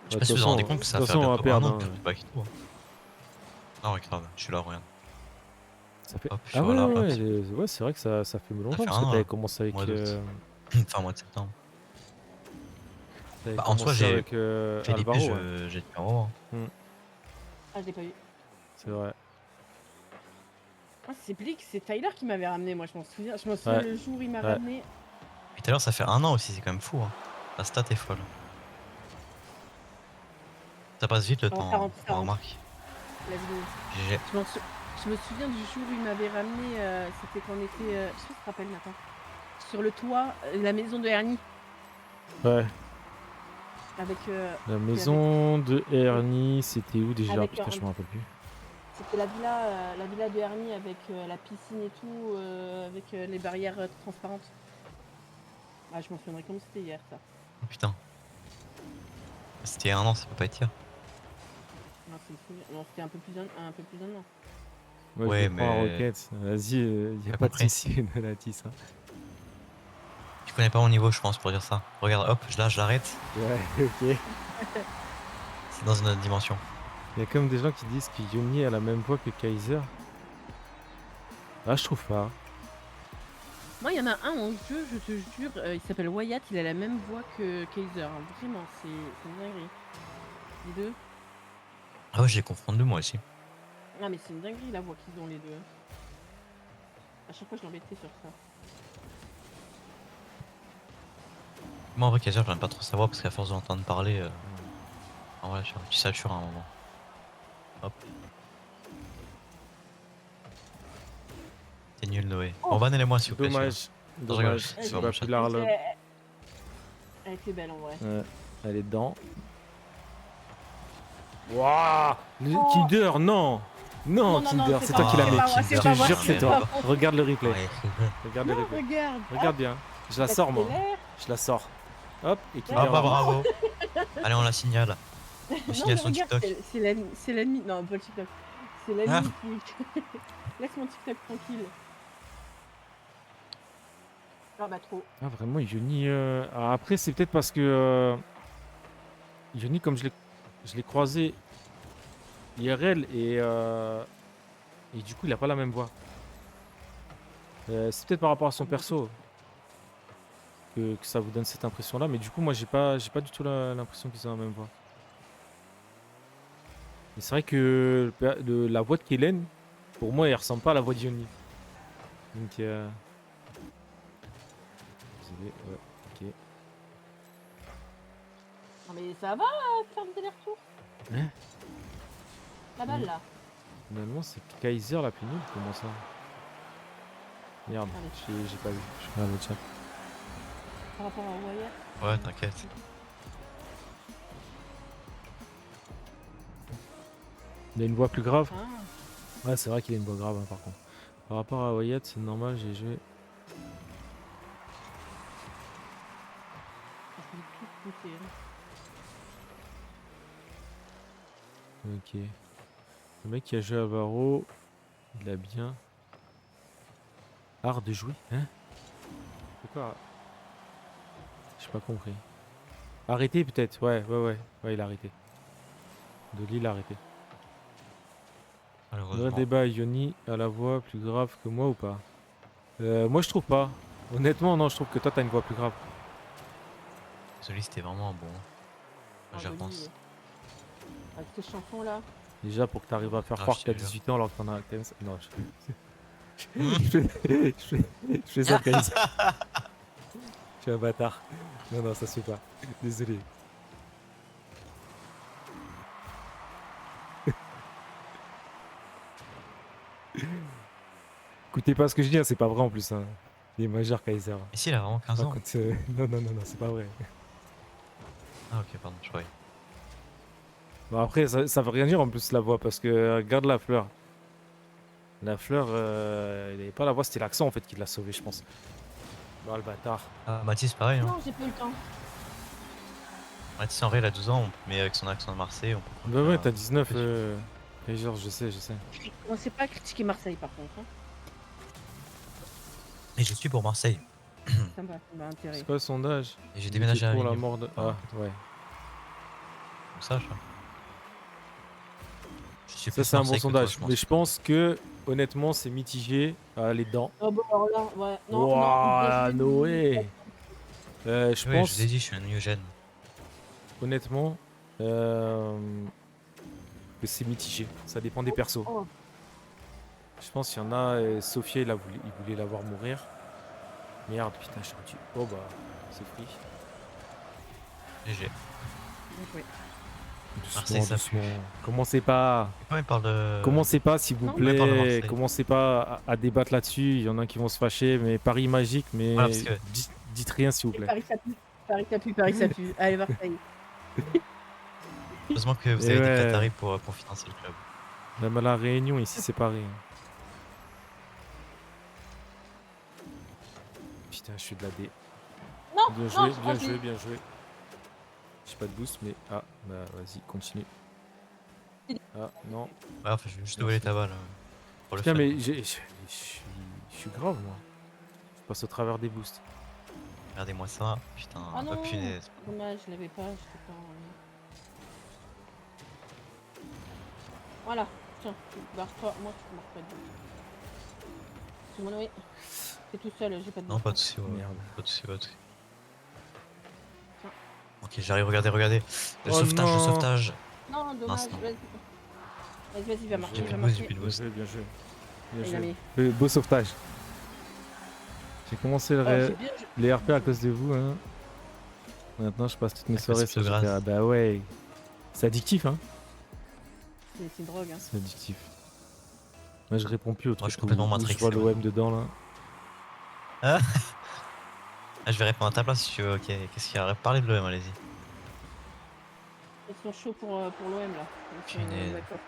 Je sais Bah, pas si vous vous rendez compte Bon, que de toute ça va faire façon, on va bientôt un perdre, an que hein. j'ai plus de back et tout, hein. Ah ouais, grave, je suis là, regarde. Ça fait... Hop, je suis Ah ouais, là, ouais, hop, ouais, c'est bon. ouais, c'est vrai que ça fait Ça longtemps fait parce un que an t'avais là, commencé mois avec, d'août. Enfin, mois de septembre. Bah, en soi, j'ai fait l'épée, Alvaro, ouais. j'ai le numéro, hein. Hmm, ah, je l'ai pas eu. c'est vrai. Ah, c'est Blix, c'est Tyler qui m'avait ramené, moi, je m'en souviens. Je me souviens Ouais, le jour où il m'a ouais. ramené. Et tout à l'heure, ça fait un an aussi, c'est quand même fou, hein. La stat est folle. Ça passe vite le Oh, ça temps, hein, rentre, ça on rentre, remarque. la vidéo. GG. Je m'en sou je me souviens du jour où il m'avait ramené, c'était quand on était, je sais pas si tu te rappelles, Nathan? Sur le toit, la maison de Ernie Ouais. avec, La avec maison de Ernie, c'était où déjà? avec Putain, je me rappelle plus. c'était la villa de Ernie avec, la piscine et tout, avec, les barrières, transparentes. Ah, je m'en souviendrai comme c'était hier, ça. Oh putain, c'était il y a un an, ça peut pas être hier. Non, c'est le souvenir non, c'était un peu plus d'un an. Moi, je Ouais, le prends en mais roquette. Vas-y, y a t'as pas de compris. souci, Natis. Hein. Tu connais pas mon niveau, je pense, pour dire ça. Regarde, hop, là, je l'arrête. Ouais, ok. C'est dans une autre dimension. Il y a comme des gens qui disent que Yoni a la même voix que Kaiser. Ah, je trouve pas. Moi, il y en a un en jeu, je te jure, il s'appelle Wyatt, il a la même voix que Kaiser. Hein. Vraiment, c'est une dinguerie. Les deux. Ah ouais, je les confonds deux, moi aussi. Ah, mais c'est une dinguerie la voix qu'ils ont les deux. Hein. À chaque fois, je l'embêtais sur ça. Moi, en vrai, Kaiser, j'aime pas trop savoir parce qu'à force de l'entendre parler, en vrai, tu satures à un moment. Hop. T'es nul, Noé. Oh, Bon, bannez-les-moi, s'il vous plaît, celui-là. Dommage. Non, je rigole, Dommage. c'est J'ai pas pas mon pu chat. la reload. Elle était belle en vrai. Elle est dedans. Waouh Oh. Kinder, non. Non, Kinder, c'est toi qui la mets. Kinder, Je te jure, c'est toi. Regarde le replay. Ouais. Regarde le Non, replay. regarde. Regarde bien. Je la sors, moi. Accélère. Je la sors. Hop, et Kinder. Ah bah bravo. Allez, on la signale. On Non, signale mais son regarde, TikTok. c'est l'ennemi. Non, pas le TikTok. C'est l'ennemi qui. Laisse mon TikTok tranquille. Ah bah trop. Ah, vraiment, Yoni. Alors après, c'est peut-être parce que. Yoni, comme je l'ai croisé IRL et du coup, il a pas la même voix. C'est peut-être par rapport à son perso que ça vous donne cette impression-là, mais du coup, moi, j'ai pas du tout l'impression qu'ils ont la même voix. Et c'est vrai que la voix de Kellen, pour moi, elle ressemble pas à la voix de Yoni. Donc, désolé, ouais, ok. Non mais ça va faire des allers-retours. Hein La balle là. Finalement, c'est Kaiser la plus nulle, comment ça? Merde, Allez. j'ai pas vu. Je regarde le chat. Par rapport à Wyatt. Ouais, t'inquiète. Il a une voix plus grave? Ah. Ouais, c'est vrai qu'il a une voix grave, hein, par contre. Par rapport à Wyatt, c'est normal, j'ai joué. Je vais tout pousser, hein. Ok. Le mec qui a joué à Varo, il a bien. Art de jouer? Hein? C'est quoi? J'ai pas compris. Arrêté peut-être? Ouais, il a arrêté. De Lille a arrêté. Vrai Malheureusement. débat, Yoni a la voix plus grave que moi ou pas? Moi je trouve pas. Honnêtement, non, je trouve que toi t'as une voix plus grave. Celui c'était vraiment un bon. Ah, J'y Wally, repense. avec ces chansons là. Déjà pour que t'arrives à faire Ah, croire je que t'as te jure. 18 ans alors que t'en as 15. Non, je fais ça quand même. Je suis un bâtard. Non, ça se fait pas. Désolé. Écoutez pas ce que je dis, hein, c'est pas vrai en plus. Hein. Il est majeur Kaiser. Et si, il a vraiment 15 ans. Raconte, non, c'est pas vrai. Ah, ok, pardon, je croyais. Bon, après, ça veut rien dire en plus la voix parce que regarde la fleur. La fleur, il avait pas la voix, c'était l'accent en fait qui l'a sauvé, je pense. Bah, le bâtard. Ah, Mathis, pareil. Hein. Non, j'ai pas eu le temps. Mathis, en vrai, il a 12 ans, mais avec son accent de Marseille, on peut. Bah ouais, t'as 19. petit. Kaiser, je sais. Commencez pas à critiquer Marseille par contre. Hein. Et je suis pour Marseille. Ça m'a intéressé. C'est quoi le sondage? Et j'ai déménagé à pour la Avignon. mort de. Ah. Ah, ouais. Comme ça, je. Je suis Ça, plus c'est un bon Marseille que toi, sondage. je pense. Mais je pense que, honnêtement, c'est mitigé. Ah, les dents. Oh bah alors là, ouais. Non, Wouah, non. Noé. Je Ouais, je pense, vous ai dit, je suis un Eugène. honnêtement, que c'est mitigé. Ça dépend des persos. Oh. Je pense qu'il y en a. Sophia, il voulait la voir mourir. Merde, putain, je suis rendu. Oh bah, c'est free. GG. Ouais. Marseille, ça Doucement. Commencez pas. Pourquoi il parle de. Commencez pas, s'il vous Non. Ouais, parle de plaît. Marseille. Commencez pas à débattre là-dessus. Il y en a qui vont se fâcher. Mais Paris magique, mais Ouais, parce que- dites rien, s'il vous plaît. Paris ça pue. Paris ça pue. Allez, Marseille. Heureusement que vous Et avez des ouais. Qataris pour financer le club. Même à la Réunion, ici, c'est pareil. Putain, je suis de la D. Non, Bien non, joué, je bien pense joué, que- bien joué. J'ai pas de boost, mais. Ah, bah vas-y, continue. Ah, non. Ouais, enfin, je vais juste voler ta balle. pour le Putain, fun. mais je suis grave, moi. Je passe au travers des boosts. Regardez-moi ça. Putain, Oh non, punaise. dommage, je l'avais pas, j'étais pas Voilà, tiens, barre-toi, moi tu marques pas de but. C'est mon oui. C'est tout seul, j'ai pas de Non, but. pas de soucis, ouais. Merde. Pas de soucis, pas de soucis. Tiens. Ok, j'arrive, regardez, regardez. Le Oh sauvetage, le non. sauvetage. Non, dommage, non. vas-y. Vas-y, va marquer, J'ai plus va de boost, j'ai marquer. plus de Bien boost. joué, bien joué. Bien Il a joué. mis. Beau sauvetage. J'ai commencé Oh, j'ai bien. les RP à cause de vous. Hein. Maintenant, je passe toutes mes À cause soirées de sur Plugras. GTA. Bah ouais. C'est addictif, hein. C'est une drogue, hein. C'est addictif. Moi, je réponds plus au Moi, je truc suis complètement où je matrixé vois l'OM maintenant. dedans, là. Ah, ah, je vais répondre à ta place si tu veux. Ok, qu'est-ce qu'il y a à parler de l'OM, allez-y. Ils sont chauds pour l'OM, là. Ils sont Punaise. d'accord.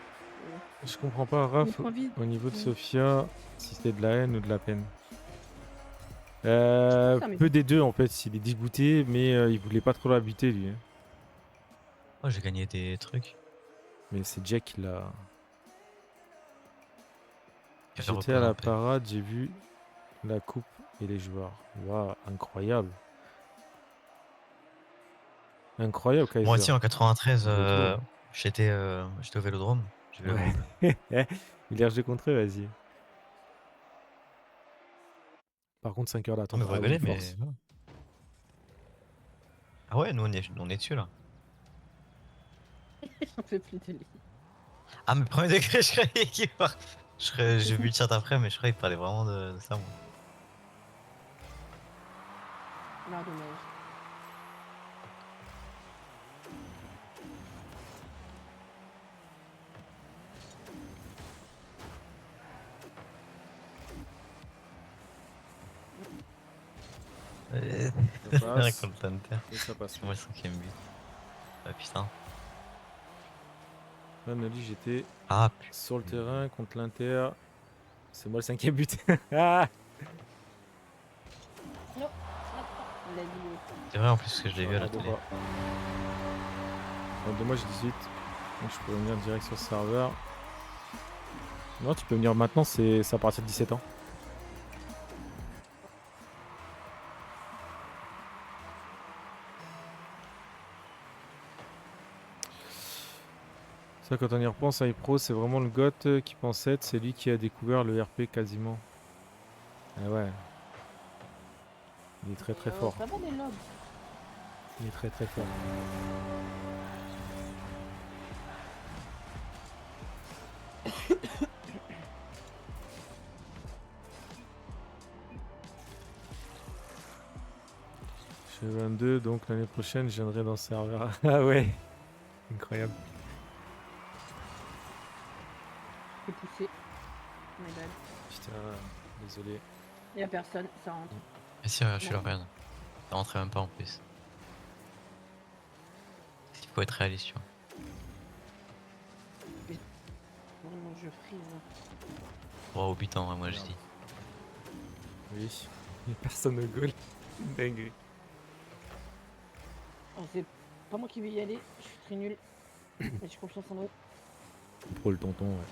Je comprends pas, Raph, Contre envie. au niveau de Mm. Sofia, si c'était de la haine ou de la peine. Ça, mais- Peu des deux, en fait. Il est dégoûté, mais il voulait pas trop la buter, lui. Hein. Oh, j'ai gagné des trucs. Mais c'est Jack qui l'a... Qui a fait J'étais à la représenter. parade, j'ai vu la coupe et les joueurs. Waouh, incroyable. Incroyable, Kaiser. Moi aussi, en 93, Retour. j'étais au Vélodrome. J'ai vu le groupe. Ouais. Il a rejoué contre eux, vas-y. Par contre, 5 heures Non, d'attente. mais vous Ah oui, rigolez, mais. force. Voilà. Ah ouais, nous, on est dessus, là. J'en peux plus de lui. Ah, mais premier degré, je croyais qu'il parlait. J'ai vu le chat après, mais je croyais qu'il parlait vraiment de ça, moi. Non, dommage. Ça passe. Contre l'Inter. Et ça passe. C'est moi le 5ème but. Ah putain. Là, Noli, j'étais Ah putain. sur le terrain contre l'Inter. C'est moi le 5ème but. Ah Non, la vidéo. C'est vrai en plus que je l'ai vu à la Regardez télé. pas. Bon, dommage, 18. Donc je peux venir direct sur le serveur. Non, tu peux venir maintenant, c'est à partir de 17 ans. Ça, quand on y repense, iPro, c'est vraiment le goth qui pense être, c'est lui qui a découvert le RP quasiment. Ah ouais. Il est très très fort. Ça va des lobes. Il est très très fort. Je suis 22, donc l'année prochaine, je viendrai dans le serveur. Ah ouais. Incroyable. C'est poussé. My bad. Putain, désolé. Y'a personne, ça rentre. Mais si, je suis là, regarde. Ça rentrait même pas en plus. Il faut être réaliste, tu vois. Vraiment, je frise. Droit au but en vrai, moi je dis. Oui. Il y a personne au goal. Dingue. Oh, c'est pas moi qui vais y aller, je suis très nul. Mais j'ai confiance en eux. Pour le tonton, ouais.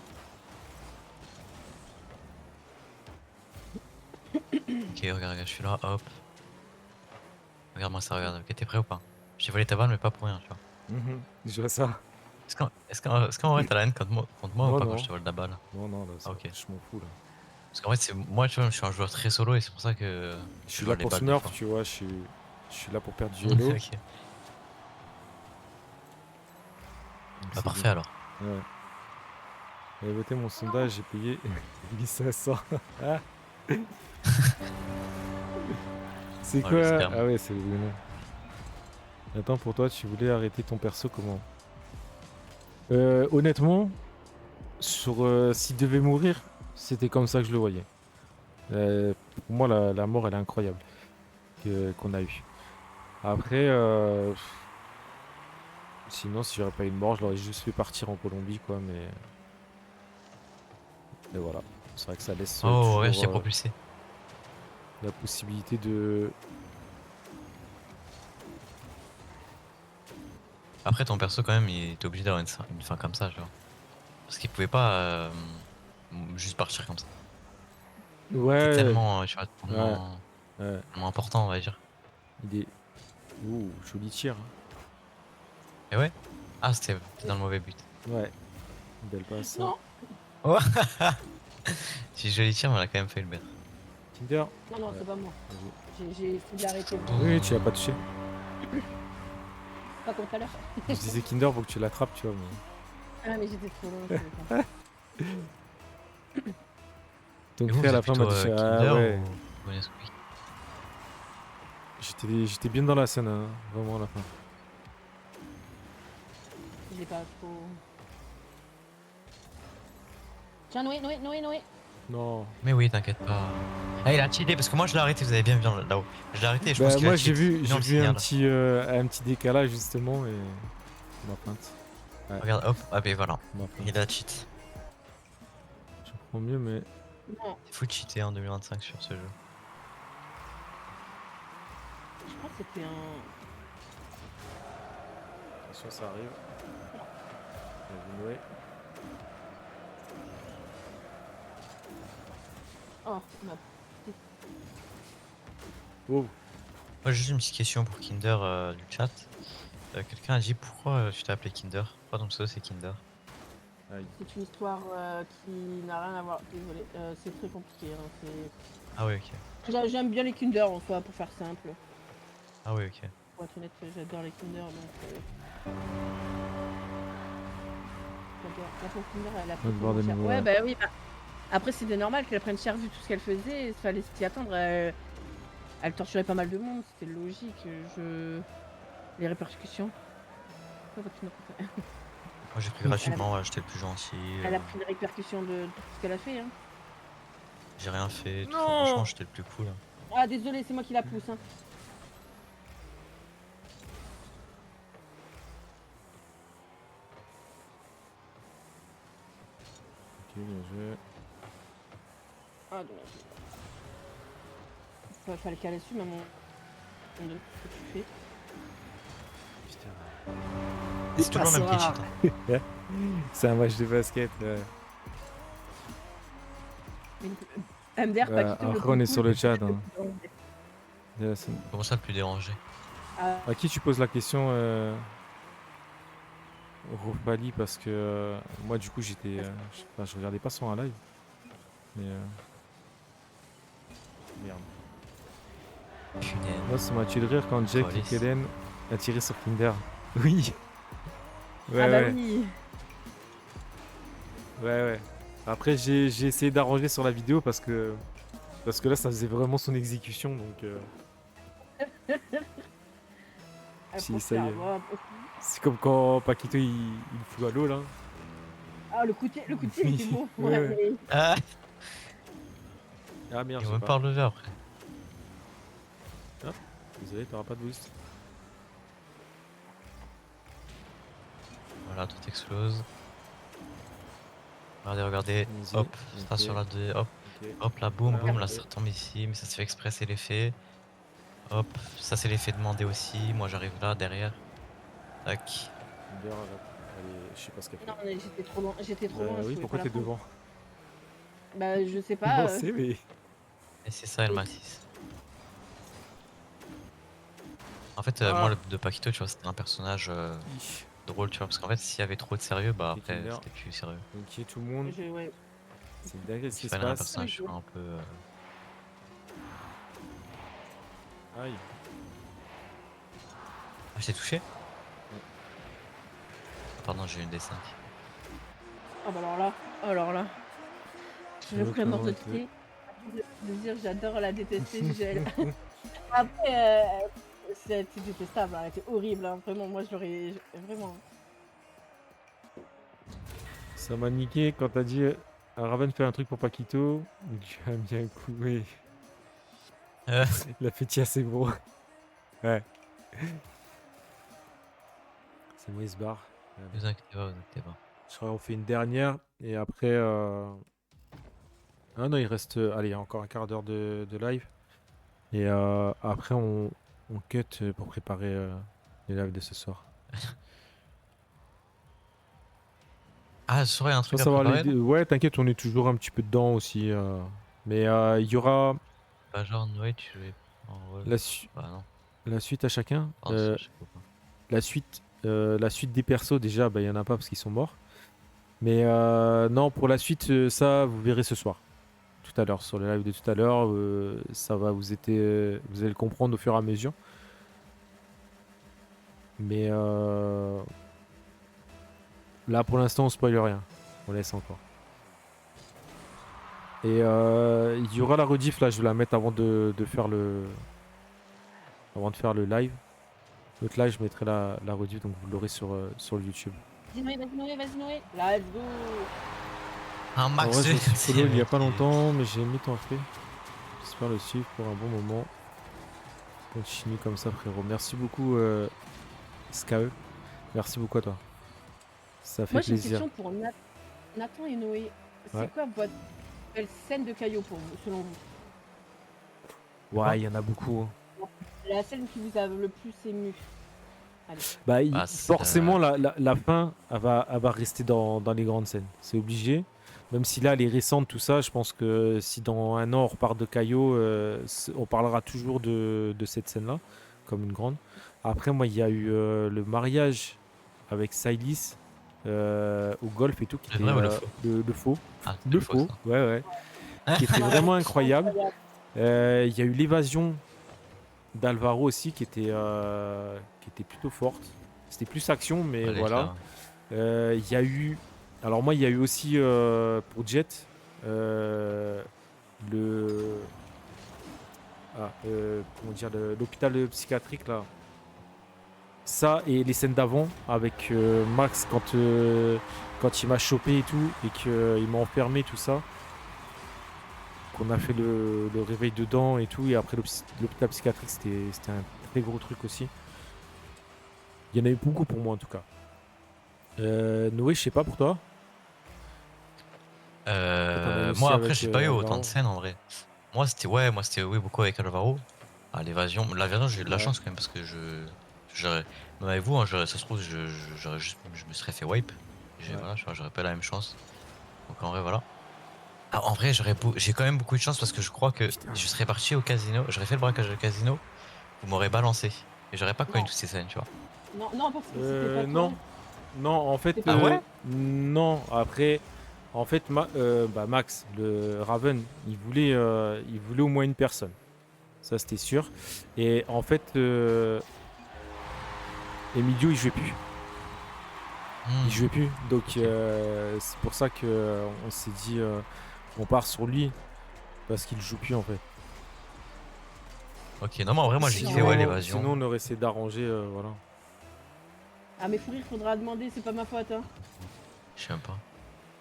Ok, regarde, je suis là, hop. Regarde-moi ça, regarde. Ok, t'es prêt ou pas? J'ai volé ta balle, mais pas pour rien, tu vois. Je vois ça. Est-ce qu'en vrai t'as la haine contre moi Non, ou pas non. quand je te vole la balle? Non, non, là, ça, ok. je m'en fous là. Parce qu'en fait, moi, tu vois, je suis un joueur très solo et c'est pour ça que. Je suis vole là les pour balles des smurf, fois. tu vois. Je suis là pour perdre du hello. Ok. Donc, Bah c'est parfait bien. alors. Ouais. J'avais voté mon sondage, j'ai payé 1500. Ah. C'est Oh, quoi? le scam. Ah ouais, c'est le nom. Attends, pour toi, tu voulais arrêter ton perso comment? Honnêtement, s'il devait mourir, c'était comme ça que je le voyais. Pour moi, la mort, elle est incroyable qu'on a eue. Après, sinon, si j'aurais pas eu de mort, je l'aurais juste fait partir en Colombie, quoi. Mais voilà. C'est vrai que ça laisse Oh ouais, je t'ai toujours propulsé. la possibilité de. Après, ton perso, quand même, il était obligé d'avoir une fin comme ça, tu vois. Parce qu'il pouvait pas juste partir comme ça. C'est Ouais, tellement, tu vois, ouais, ouais. tellement important, on va dire. Il est. Ouh, joli tir, hein. Et ouais. Ah, c'était dans le mauvais but. Ouais, belle passe, ça. Non, Oh! Si joli tir, mais on a quand même fait le mettre. Kinder. non, non, Ouais, c'est pas moi. bien joué. J'ai essayé de l'arrêter, moi. Oui, tu l'as pas touché. Pas comme tout à l'heure. Je disais Kinder pour que tu l'attrapes, tu vois. Ah, mais j'étais trop loin, je pouvais pas. Ton Et vous, cri à vous la êtes fin m'a plutôt dit ah Kinder ouais. ou Nesquik? J'étais bien dans la scène, hein, vraiment à la fin. J'ai pas trop. Tiens, Noé, Noé, Noé, Noé. Non. Mais oui, t'inquiète pas. Ah, il a cheaté parce que moi je l'ai arrêté, vous avez bien vu là-haut. Je l'ai arrêté et je pense Bah qu'il a moi cheat. Mais non, j'ai le vu signal. un petit décalage justement et ma feinte. Ouais, Regarde, hop, ah ben voilà. ma Il feinte. a cheat. Je comprends mieux mais Non, Il faut cheater en 2025 sur ce jeu. je crois que c'était un. attention ça arrive. Bien vu, Noé. Oh, ma. Wow. Moi, juste une petite question pour Kinder du chat. Quelqu'un a dit pourquoi tu t'es appelé Kinder? Pourquoi ton pseudo c'est Kinder? Aïe. C'est une histoire qui n'a rien à voir. Désolé, c'est très compliqué. Hein, Ah oui, ok. j'aime bien les Kinder en soi, pour faire simple. Ah oui, ok. Pour être honnête, j'adore les Kinder. Donc, la pauvre Kinder, elle a On pris va te voir tellement de cher. nouveau. Ouais, bah oui. Bah, après, c'était normal qu'elle prenne cher vu tout ce qu'elle faisait. Il fallait s'y attendre. Elle torturait pas mal de monde. C'était logique. Les répercussions. Pourquoi tu me refais- Moi j'ai pris Oui. gratuitement, voilà, j'étais le plus gentil. Elle a pris les répercussions de tout ce qu'elle a fait. Hein. J'ai rien fait, tout ça. Franchement, Non. j'étais le plus cool. Ah, désolé, c'est moi qui la pousse. Hein. Ok, bien joué. Ah, dommage. Fallait qu'elle assume à mon. Ce que tu fais. Putain. C'est toujours le même qui cheat. Hein. C'est un match de basket. MDR, pas Bah, quitté le après on est plus sur cool. le chat. Hein. Comment ça le plus dérangé? Ah, À qui tu poses la question Rofali parce que moi du coup j'étais je regardais pas son live mais merde. Punaise. Moi ça m'a tué de rire quand Jack et Police. Kellen a tiré sur Kinder. Oui. Ouais ah bah ouais, oui. ouais. Après j'ai essayé d'arranger sur la vidéo parce que là ça faisait vraiment son exécution donc Elle si ça y profite. est. C'est comme quand Paquito il fout à l'eau là. Ah, le coup de pied, il était beau. Ouais, ouais. Mais- Ah, Ah merde, ils je vont sais même pas. pas relever après. Désolé, t'auras pas de boost. Voilà, tout explose. Regardez, regardez. Vas-y. Hop, ça Ok, sur la 2. Hop, ok. hop, là, boum, Voilà, boum. Là, ok. ça retombe ici. Mais ça se fait exprès, c'est l'effet. Hop, ça, c'est l'effet demandé aussi. Moi, j'arrive là, derrière. Tac. Kinder, allez, je sais pas ce qu'elle fait. Non, mais j'étais trop loin. J'étais trop loin. Bah Je oui, pouvais pourquoi pas la t'es prendre. devant? Bah, je sais Non, pas. c'est mais. Et c'est ça, Oui. L6. En fait, moi, Ah. le de Paquito, tu vois, c'était un personnage Ich. drôle, tu vois. Parce qu'en fait, s'il y avait trop de sérieux, bah Ok, après, Kinder. c'était plus sérieux. Ok, tout le monde. Ouais. C'est dingue ce Il qui se fallait un passe. personnage, tu vois, un peu. Aïe. Ah, je t'ai touché? Pardon, j'ai eu une D5. Ah bah alors là. Je veux ferais mort de comment te- pied. De dire j'adore la détester. Après, c'était détestable. Hein, elle était horrible. Hein, vraiment, moi je l'aurais. Vraiment. Ça m'a niqué quand t'as dit Raven fait un truc pour Paquito. Tu as mis un coup. Oui. Il a fait assez gros. Ouais. C'est moi, il se barre. Vous inquiétez pas, vous inquiétez pas. Je crois qu'on fait une dernière et après. Ah non, il reste. Allez, encore un quart d'heure de live. Et après, on cut pour préparer les lives de ce soir. Ah, ce soir, il y a un Sans truc à savoir les... préparer là? Ouais, t'inquiète, on est toujours un petit peu dedans aussi. Mais il y aura Bah, genre, Noé, tu jouais en rôle. la, su- Bah, non. la suite à chacun. Pardon, je sais pas. La suite des persos, déjà, bah, il y en a pas parce qu'ils sont morts. Mais non, pour la suite, ça, vous verrez ce soir. Tout à l'heure, sur le live de tout à l'heure. Ça va, vous allez le comprendre au fur et à mesure. Mais là, pour l'instant, on spoil rien. On laisse encore. Et il y aura la rediff, là, je vais la mettre avant de faire le live. L'autre live, je mettrai la rediff, donc vous l'aurez sur le YouTube. Vas-y Noé, vas-y Noé. Let's go. Un En max vrai, je me suis c'est follow il y a mec pas qui- longtemps, mais j'ai mis ton fait. J'espère le suivre pour un bon moment. Continue comme ça, frérot. Merci beaucoup, SKE. Merci beaucoup à toi. Ça fait Moi, j'ai une plaisir. question pour Nathan et Noé. Ouais. C'est quoi votre belle scène de Caillot pour vous, selon vous? Ouais, il y en a beaucoup, hein. La scène qui vous a le plus ému? Allez. Bah, Ah, c'est forcément, la fin, elle va rester dans les grandes scènes. C'est obligé. Même si là, elle est récente, tout ça, je pense que si dans un an, on repart de Caillot, on parlera toujours de cette scène-là, comme une grande. Après, moi, il y a eu le mariage avec Silis au golf et tout, qui le était vrai ou le faux? le faux. Ah, c'est Le le faux, faux, ça. ouais, ouais. Qui était vraiment incroyable. Il y a eu l'évasion d'Alvaro aussi qui était plutôt forte. C'était plus action, mais Ouais, les voilà. clairs. Il y a eu. Alors, moi, il y a eu aussi pour Jet le. Comment dire, l'hôpital psychiatrique là. Ça et les scènes d'avant avec Max quand il m'a chopé et tout et qu'il m'a enfermé, tout ça. Qu'on a fait le réveil dedans et tout. Et après, l'hôpital psychiatrique, c'était un très gros truc aussi. Il y en a eu beaucoup pour moi en tout cas. Noé, je sais pas pour toi. T'en as eu aussi Moi, après, avec j'ai pas eu autant Alvaro. de scènes en vrai. Moi, c'était oui, beaucoup avec Alvaro. Ah, l'évasion. L'évasion, j'ai eu de la Ouais. chance quand même parce que même avec vous, hein, ça se trouve, je me serais fait wipe. Ouais. Voilà, j'aurais pas la même chance. Donc en vrai, voilà. Ah, en vrai, j'ai quand même beaucoup de chance parce que je crois que Putain. je serais parti au casino, j'aurais fait le braquage au casino, vous m'aurez balancé. Et j'aurais pas connu Non, toutes ces scènes, tu vois. non, parce que c'était pas toi. Non. Non, en fait, C'était Ah pas ouais? non. Après, en fait, Max, le Raven, il voulait au moins une personne. Ça, c'était sûr. Et en fait, Emilio, il jouait plus. Il jouait plus. Donc, Ok. c'est pour ça que on s'est dit, on part sur lui parce qu'il joue plus en fait. Ok, non, mais en vrai, moi j'ai Sinon, kiffé, ouais, ouais. l'évasion. Sinon, on aurait essayé d'arranger, voilà. Ah, mais Fourir, faudra demander, c'est pas ma faute, hein. Je sais même pas.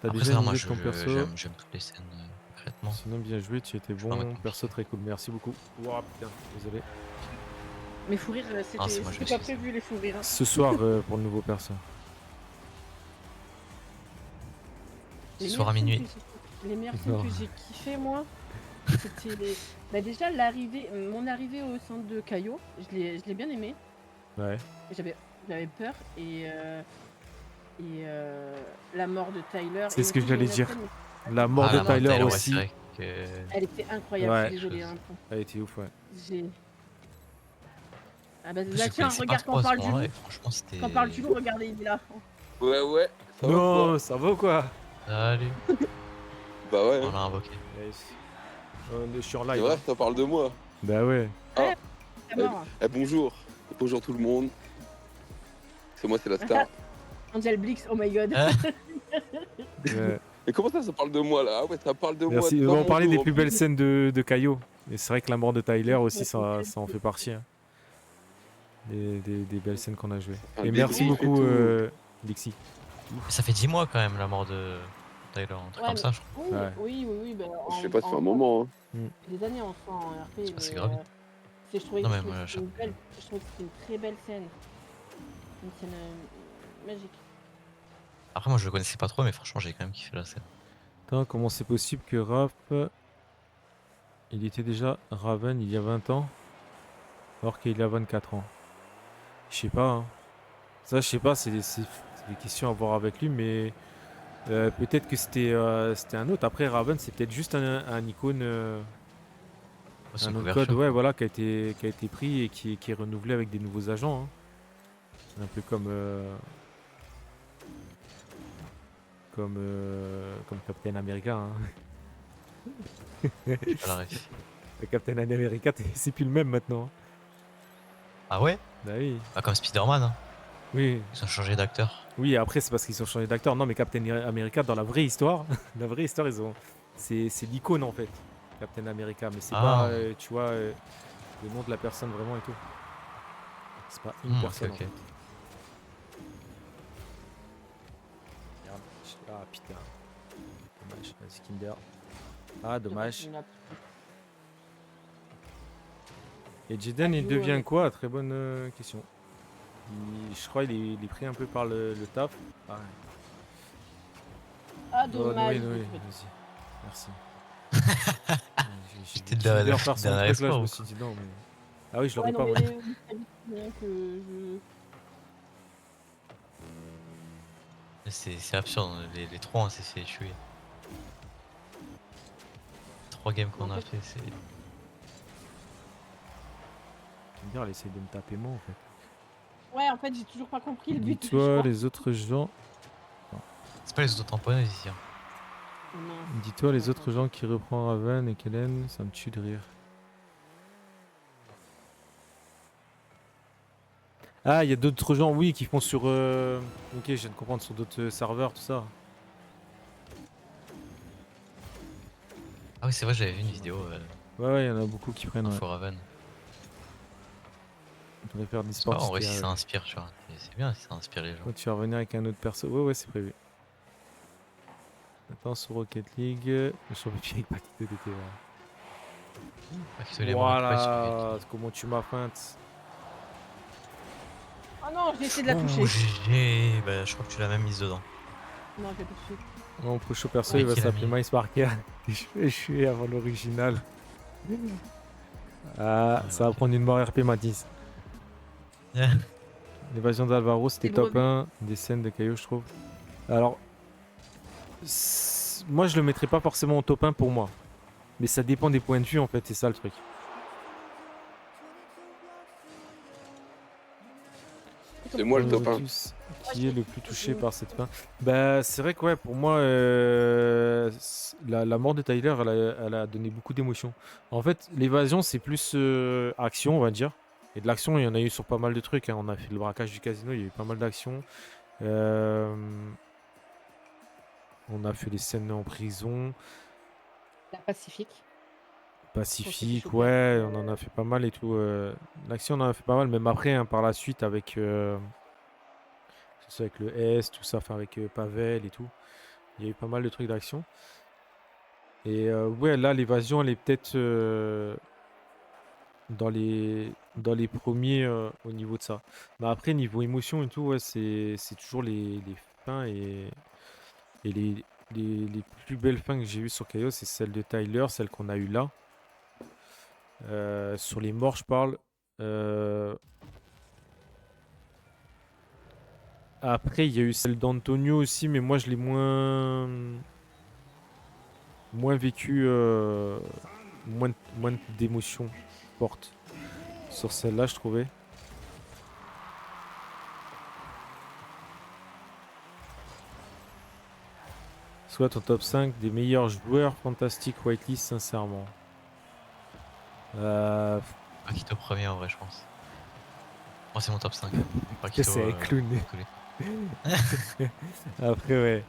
T'as Après, déjà ça, une moi idée de ton perso. j'aime toutes les scènes, concrètement. Sinon, bien joué, tu étais Je peux pas mettre bon. mon Perso kiff. très cool. Merci beaucoup. Ouah, putain, désolé. Mais Fourir, Ah, c'est moi, je c'était me pas suis dit. prévu, les Fourir. Hein. Ce soir pour le nouveau perso. Ce soir à minuit. Les meilleures scènes Non. que j'ai kiffé, moi, c'était bah déjà mon arrivée au centre de Caillot, je l'ai bien aimé. Ouais. J'avais peur et la mort de Tyler. C'est Et ce que aussi, il y a j'allais une dire. scène- La mort Ah, de la mort de Tyler Tyler, ouais, c'est aussi. vrai que. Elle était incroyable, Ouais. je suis désolée. Hein, Elle était ouf, ouais. j'ai... Ah bah, En plus, bah je tiens, connaissais pas regarde, trop quand à on ce parle du moment-là loup, et franchement, c'était. quand on parle du loup, regardez, il est là. Ouais, ça va ou Non, quoi? ça va ou quoi? Salut. Bah ouais, On l'a invoqué. Yes. Je suis en c'est live. vrai, Hein. ça parle de moi. Bah ouais. Ah, La mort. bonjour. Bonjour tout le monde. C'est moi, c'est la star. Angel Blix, oh my god. Hein? Ouais. Et comment ça parle de moi là? Ah ouais, ça parle de Merci. moi. On dans mon parlait dos, des en plus plus. belles scènes de Caillot. Et c'est vrai que la mort de Tyler aussi, ça en fait partie. Hein. Des belles scènes qu'on a jouées. Un Et débrief merci et beaucoup, tout. Dixie. Ça fait 10 mois quand même la mort de Tyler, un truc Ouais, comme ça, je crois. oui, Ouais. oui, bah, Je sais pas, ça fait un moment. Hein. Des années en en RP, C'est mais grave. je trouvais Non, mais que moi, c'était je trouve que c'était une très belle scène. Une scène magique. Après, moi je le connaissais pas trop, mais franchement, j'ai quand même kiffé la scène. Attends, comment c'est possible que Raph, il était déjà Raven il y a 20 ans, alors qu'il a 24 ans? Je sais pas. Hein. Ça, je sais pas, c'est des questions à voir avec lui, mais Peut-être que c'était un autre. Après, Raven, c'est peut-être juste un icône, Oh, c'est un une nom de code, couverture, ouais, quoi. voilà, qui a été pris et qui est renouvelé avec des nouveaux agents, hein. Un peu comme Captain America, hein. J'ai pas la ref. Le Captain America, c'est plus le même maintenant, hein. Ah ouais? Bah oui, Bah, comme Spider-Man, hein. oui, Ils ont changé d'acteur. oui. Après, c'est parce qu'ils ont changé d'acteur. Non, mais Captain America, dans la vraie histoire, la vraie histoire, c'est l'icône en fait, Captain America. Mais c'est pas, Ah, tu vois, le nom de la personne vraiment et tout. C'est pas une ok, personne en ok. fait. Merde. Ah putain, dommage. Vas-y Kinder. Ah dommage. Il y en a- Et Jaden, il Adieu, devient quoi? Très bonne question. Je crois qu'il est pris un peu par le taf. Ah, ouais. Ah, Oh, dommage. Noé, je vais- vas-y. Merci. J'ai vu J'étais de la Kinder faire son dernière truc là, je espoir me ou suis quoi? dit non, mais. Ah oui, je Ouais, l'aurais non, pas moi. mais oui, très vite, bien que je. C'est absurde, les trois on s'est fait tuer. 3 games qu'on En a fait, fait, c'est. Kinder, elle essaie de me taper moi en fait. ouais, en fait, j'ai toujours pas compris le but, je Dis-toi crois. les autres gens. C'est pas les auto-tamponneuses ici, hein. Mince. Dis-toi les Attends. autres gens qui reprend Raven et Kellen, ça me tue de rire. Ah, il y a d'autres gens, oui, qui font sur. Ok, je viens de comprendre, sur d'autres serveurs, tout ça. Ah oui, c'est vrai, j'avais vu une vidéo Ouais, ouais, il y en a beaucoup qui prennent, ouais. Info Raven. On devrait faire des C'est pas sports en vrai si GTA, ça ouais. inspire, tu vois. C'est bien si ça inspire les gens. Quand tu vas revenir avec un autre perso. Ouais, ouais, c'est prévu. Attends, sur Rocket League. Sur le avec Paquito d'été, ouais. Pas que les morts pas sur Rocket Voilà, League. comment tu m'as feinte. Oh non, j'ai essayé de la toucher. Ouh, GG. Bah, je crois que tu l'as même mise dedans. Non, je l'ai pas touché. Mon prochain perso, Ouais. il va Qui l'a s'appeler mis? Miles Parker. Je suis avant l'original. Ah, Ouais, ça va ok. prendre une mort RP Matisse. L'évasion d'Alvaro, c'était Une top revue. 1 des scènes de Caillou, je trouve. Alors, moi, je le mettrais pas forcément en top 1 pour moi. Mais ça dépend des points de vue, en fait, c'est ça le truc. C'est moi le top 1. Qui est le plus touché par cette fin? Bah, c'est vrai que ouais, pour moi, la mort de Tyler, elle a donné beaucoup d'émotions. En fait, l'évasion, c'est plus action, on va dire. Et de l'action, il y en a eu sur pas mal de trucs, hein. On a fait le braquage du casino, il y a eu pas mal d'actions. Euh, on a fait des scènes en prison. La Pacifique. Pacifique, chopé. ouais, on en a fait pas mal et tout. L'action, on en a fait pas mal, même après, hein, par la suite, avec, que ce soit avec le S, tout ça, enfin avec Pavel et tout. Il y a eu pas mal de trucs d'action. Et ouais, là, l'évasion, elle est peut-être dans les premiers au niveau de ça. Mais après, niveau émotion et tout, ouais, c'est toujours les fins et les plus belles fins que j'ai eues sur Chaos, c'est celle de Tyler, celle qu'on a eue là. Sur les morts, je parle. Après, il y a eu celle d'Antonio aussi, mais moi, je l'ai moins vécu, moins d'émotions fortes sur celle-là, je trouvais. Soit ton top 5 des meilleurs joueurs fantastiques whitelist, sincèrement. Paquito premier en vrai, je pense. Moi, c'est mon top 5. Que c'est un clown. dans tous les cas. Après, ouais.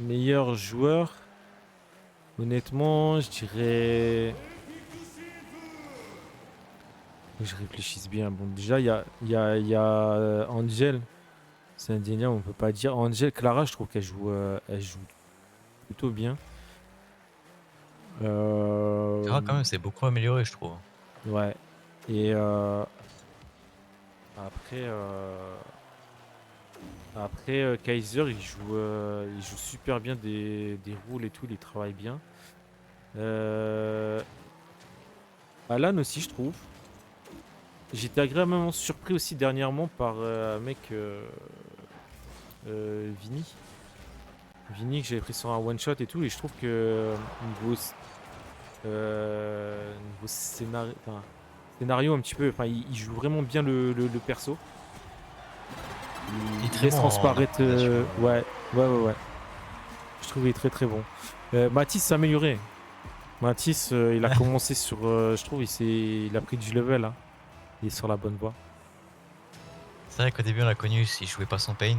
Meilleur joueur. Honnêtement, je dirais. Faut que je réfléchisse bien. Bon, déjà, il y a Angel. C'est indéniable, on peut pas dire. Angel, Clara, je trouve elle joue plutôt bien. Clara, quand même, c'est beaucoup amélioré, je trouve. Ouais. Et après, Kaiser, il joue super bien des rôles et tout, il travaille bien. Alan aussi, je trouve. J'étais agréablement surpris aussi dernièrement par un mec Vini. Vini que j'avais pris sur un one shot et tout, et je trouve que niveau scénario un petit peu, enfin il joue vraiment bien le perso. Il est Il très laisse bon en transparaître. improvisation. Ouais. Je trouve qu'il est très très bon. Mathis s'est amélioré. Mathis, il a commencé sur. Je trouve il a pris du level. Hein. Il est sur la bonne voie. C'est vrai qu'au début, on l'a connu, il jouait pas son pain.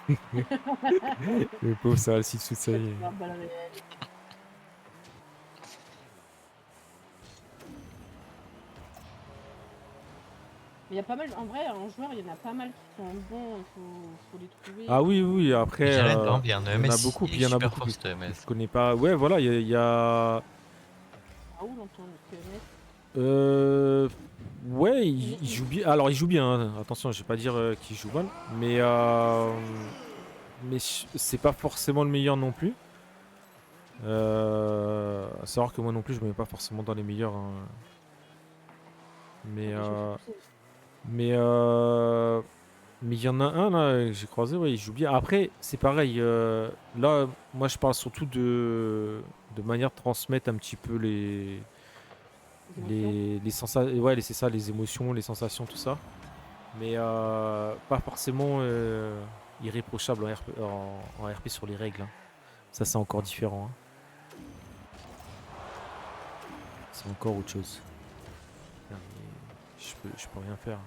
Le pauvre, ça va toute sa vie. La balle réelle. Mais il y a pas mal, en vrai, en joueur, il y en a pas mal qui sont bons, faut les trouver. Ah oui, après. Jalen, par exemple, il y a un Il y en a EMS, beaucoup, il puis est il y en a super beaucoup fort que ce EMS. je connais pas. Ouais, voilà, il y a. Raoul, on tourne le QMS. Ouais, il joue bien. Alors, il joue bien. Hein. Attention, je vais pas dire qu'il joue mal, mais c'est pas forcément le meilleur non plus. À savoir que moi non plus, je me mets pas forcément dans les meilleurs. Hein. Mais Je me euh, fais pousser. mais il y en a un là que j'ai croisé, ouais, il joue bien. Après, c'est pareil. Là, moi, je parle surtout de manière de transmettre un petit peu Les émotions. les sensations, ouais, c'est ça, les émotions, les sensations, tout ça. Mais pas forcément irréprochable en RP sur les règles. Hein. Ça, c'est encore différent. Hein. C'est encore autre chose. Putain, mais je peux rien faire.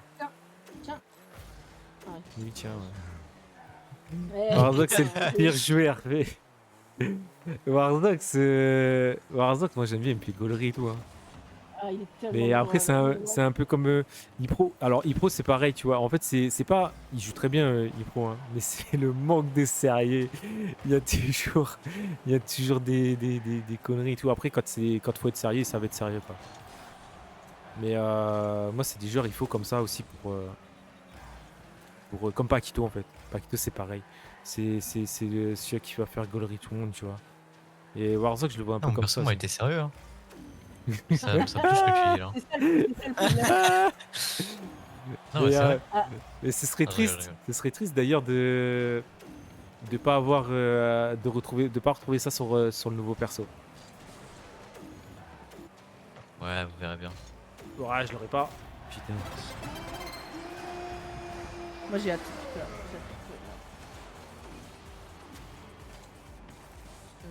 Tiens. Ouais. Oui, tiens. Ouais. Eh, Warzock, c'est putain, le pire joueur. Warzock, moi j'aime bien, il me fait gaulerie et tout. Hein. Ah, il est tellement Mais dur après, à c'est un peu comme Ipro. Alors, Ipro, c'est pareil, tu vois. En fait, c'est pas. Il joue très bien, Ipro, hein, mais c'est le manque de sérieux. Il y a toujours des conneries et tout. Après, quand faut être sérieux, ça va être sérieux, quoi. Mais moi, c'est des joueurs, il faut comme ça aussi comme Paquito, en fait. Paquito, c'est pareil. C'est celui qui va faire gaulerie tout le monde, tu vois. Et Warzock, je le vois un Non, peu mon comme perso, ça moi, aussi. était sérieux. Hein. Ça me semble plus ce que tu dis là. c'est ça le problème. Non, mais Mais, c'est vrai. mais ce serait Ah, je rigole, je triste. rigole. Ce serait triste d'ailleurs de pas avoir de pas retrouver ça sur le nouveau perso. Ouais, vous verrez bien. Ouais, je l'aurais pas. Putain. Moi, j'ai hâte. J'ai hâte.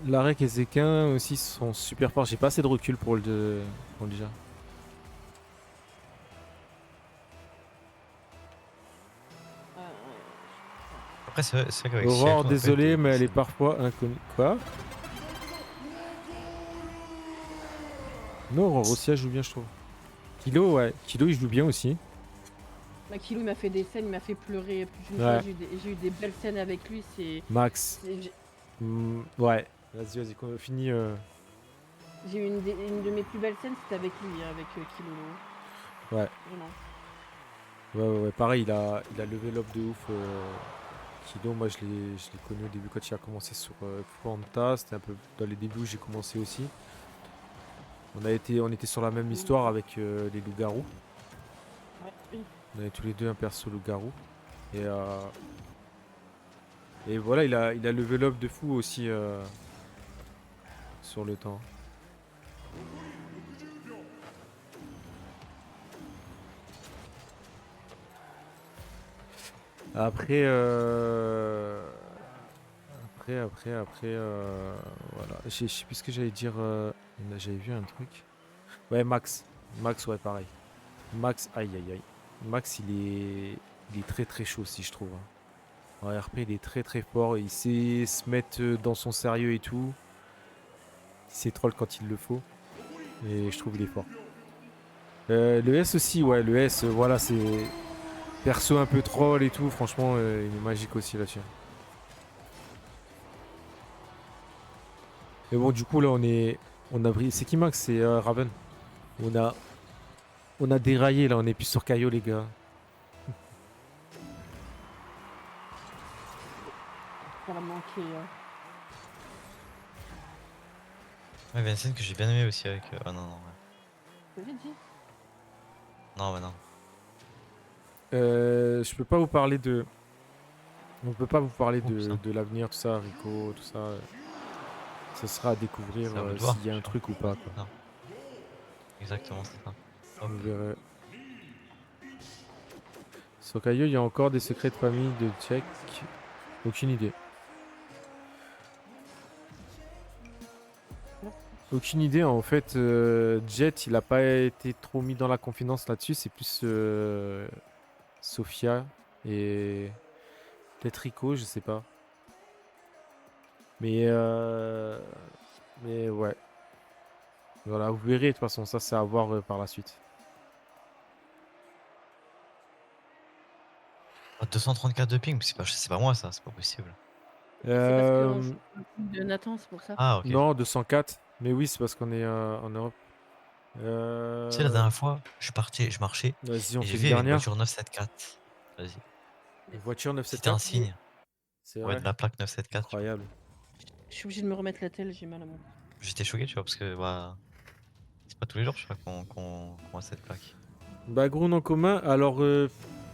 Larek et Zekin aussi sont super forts. J'ai pas assez de recul pour le déjà. Après, c'est vrai qu'avec Aurore, Seattle, on a pas eu désolé, des mais elle est scènes. parfois inconnue. Quoi? Non, Aurore aussi, elle joue bien, je trouve. Kilo, ouais. Kilo, il joue bien aussi. Bah, Kilo, il m'a fait des scènes, il m'a fait pleurer plus d'une Ouais. fois. J'ai eu des belles scènes avec lui. Max. J'ai Ouais. Vas-y, finis. j'ai eu une de mes plus belles scènes, c'était avec lui, hein, avec Kilo. Ouais. Vraiment. Ouais. Pareil, il a level up de ouf. Kilo, moi, je l'ai connu au début quand il a commencé sur Fanta. C'était un peu dans les débuts où j'ai commencé aussi. On était sur la même histoire avec les loups-garous. Ouais. On avait tous les deux un perso loup-garou. Et voilà, il a level up de fou aussi sur le temps. Après, voilà. Je sais plus ce que j'allais dire. J'avais vu un truc. Ouais, Max. Max, ouais, pareil. Max, aïe. Max, il est très très chaud aussi, je trouve. Hein. En RP, il est très très fort. Il sait se mettre dans son sérieux et tout. Il sait troll quand il le faut. Et je trouve il est fort. Le S aussi, ouais, le S, voilà, c'est perso un peu troll et tout. Franchement, il est magique aussi là-dessus. Mais bon, du coup, là, on a pris. C'est qui Max? C'est Raven. On a déraillé là, on est plus sur Caillot, les gars. Ça va manquer. Ouais, il y avait une scène que j'ai bien aimé aussi avec. Ah non, ouais. Je l'ai dit. Non, bah non. Je peux pas vous parler de On peut pas vous parler Oh, putain. de l'avenir, tout ça, Rico, tout ça. Ce sera à découvrir C'est à vous de voir. s'il y a un truc ou pas, quoi. Non. Exactement, c'est ça. Hop. Vous verrez. Sokayo, il y a encore des secrets de famille de Tchèque. Aucune idée. Aucune idée, en fait, Jet, il a pas été trop mis dans la confidence là-dessus, c'est plus Sofia et peut-être Rico, je sais pas. Mais ouais, voilà, vous verrez de toute façon, ça c'est à voir par la suite. 234 de ping, mais c'est pas moi ça, c'est pas possible. C'est parce qu'on Euh, joue de Nathan, c'est pour ça. Ah ok. non, 204, mais oui, c'est parce qu'on est en Europe. Tu sais, la dernière fois, je suis parti, je marchais, Vas-y, on et fait j'ai une vu, il y avait une dernière. voiture 974. Vas-y. Une voiture C'était un 974, signe. c'est Ouais, vrai, de la plaque 974, tu vois. incroyable. Je suis obligée de me remettre la telle, j'ai mal à mon. J'étais choqué, tu vois, parce que bah, c'est pas tous les jours, je crois, qu'on a cette plaque. Bah, gros nom commun, alors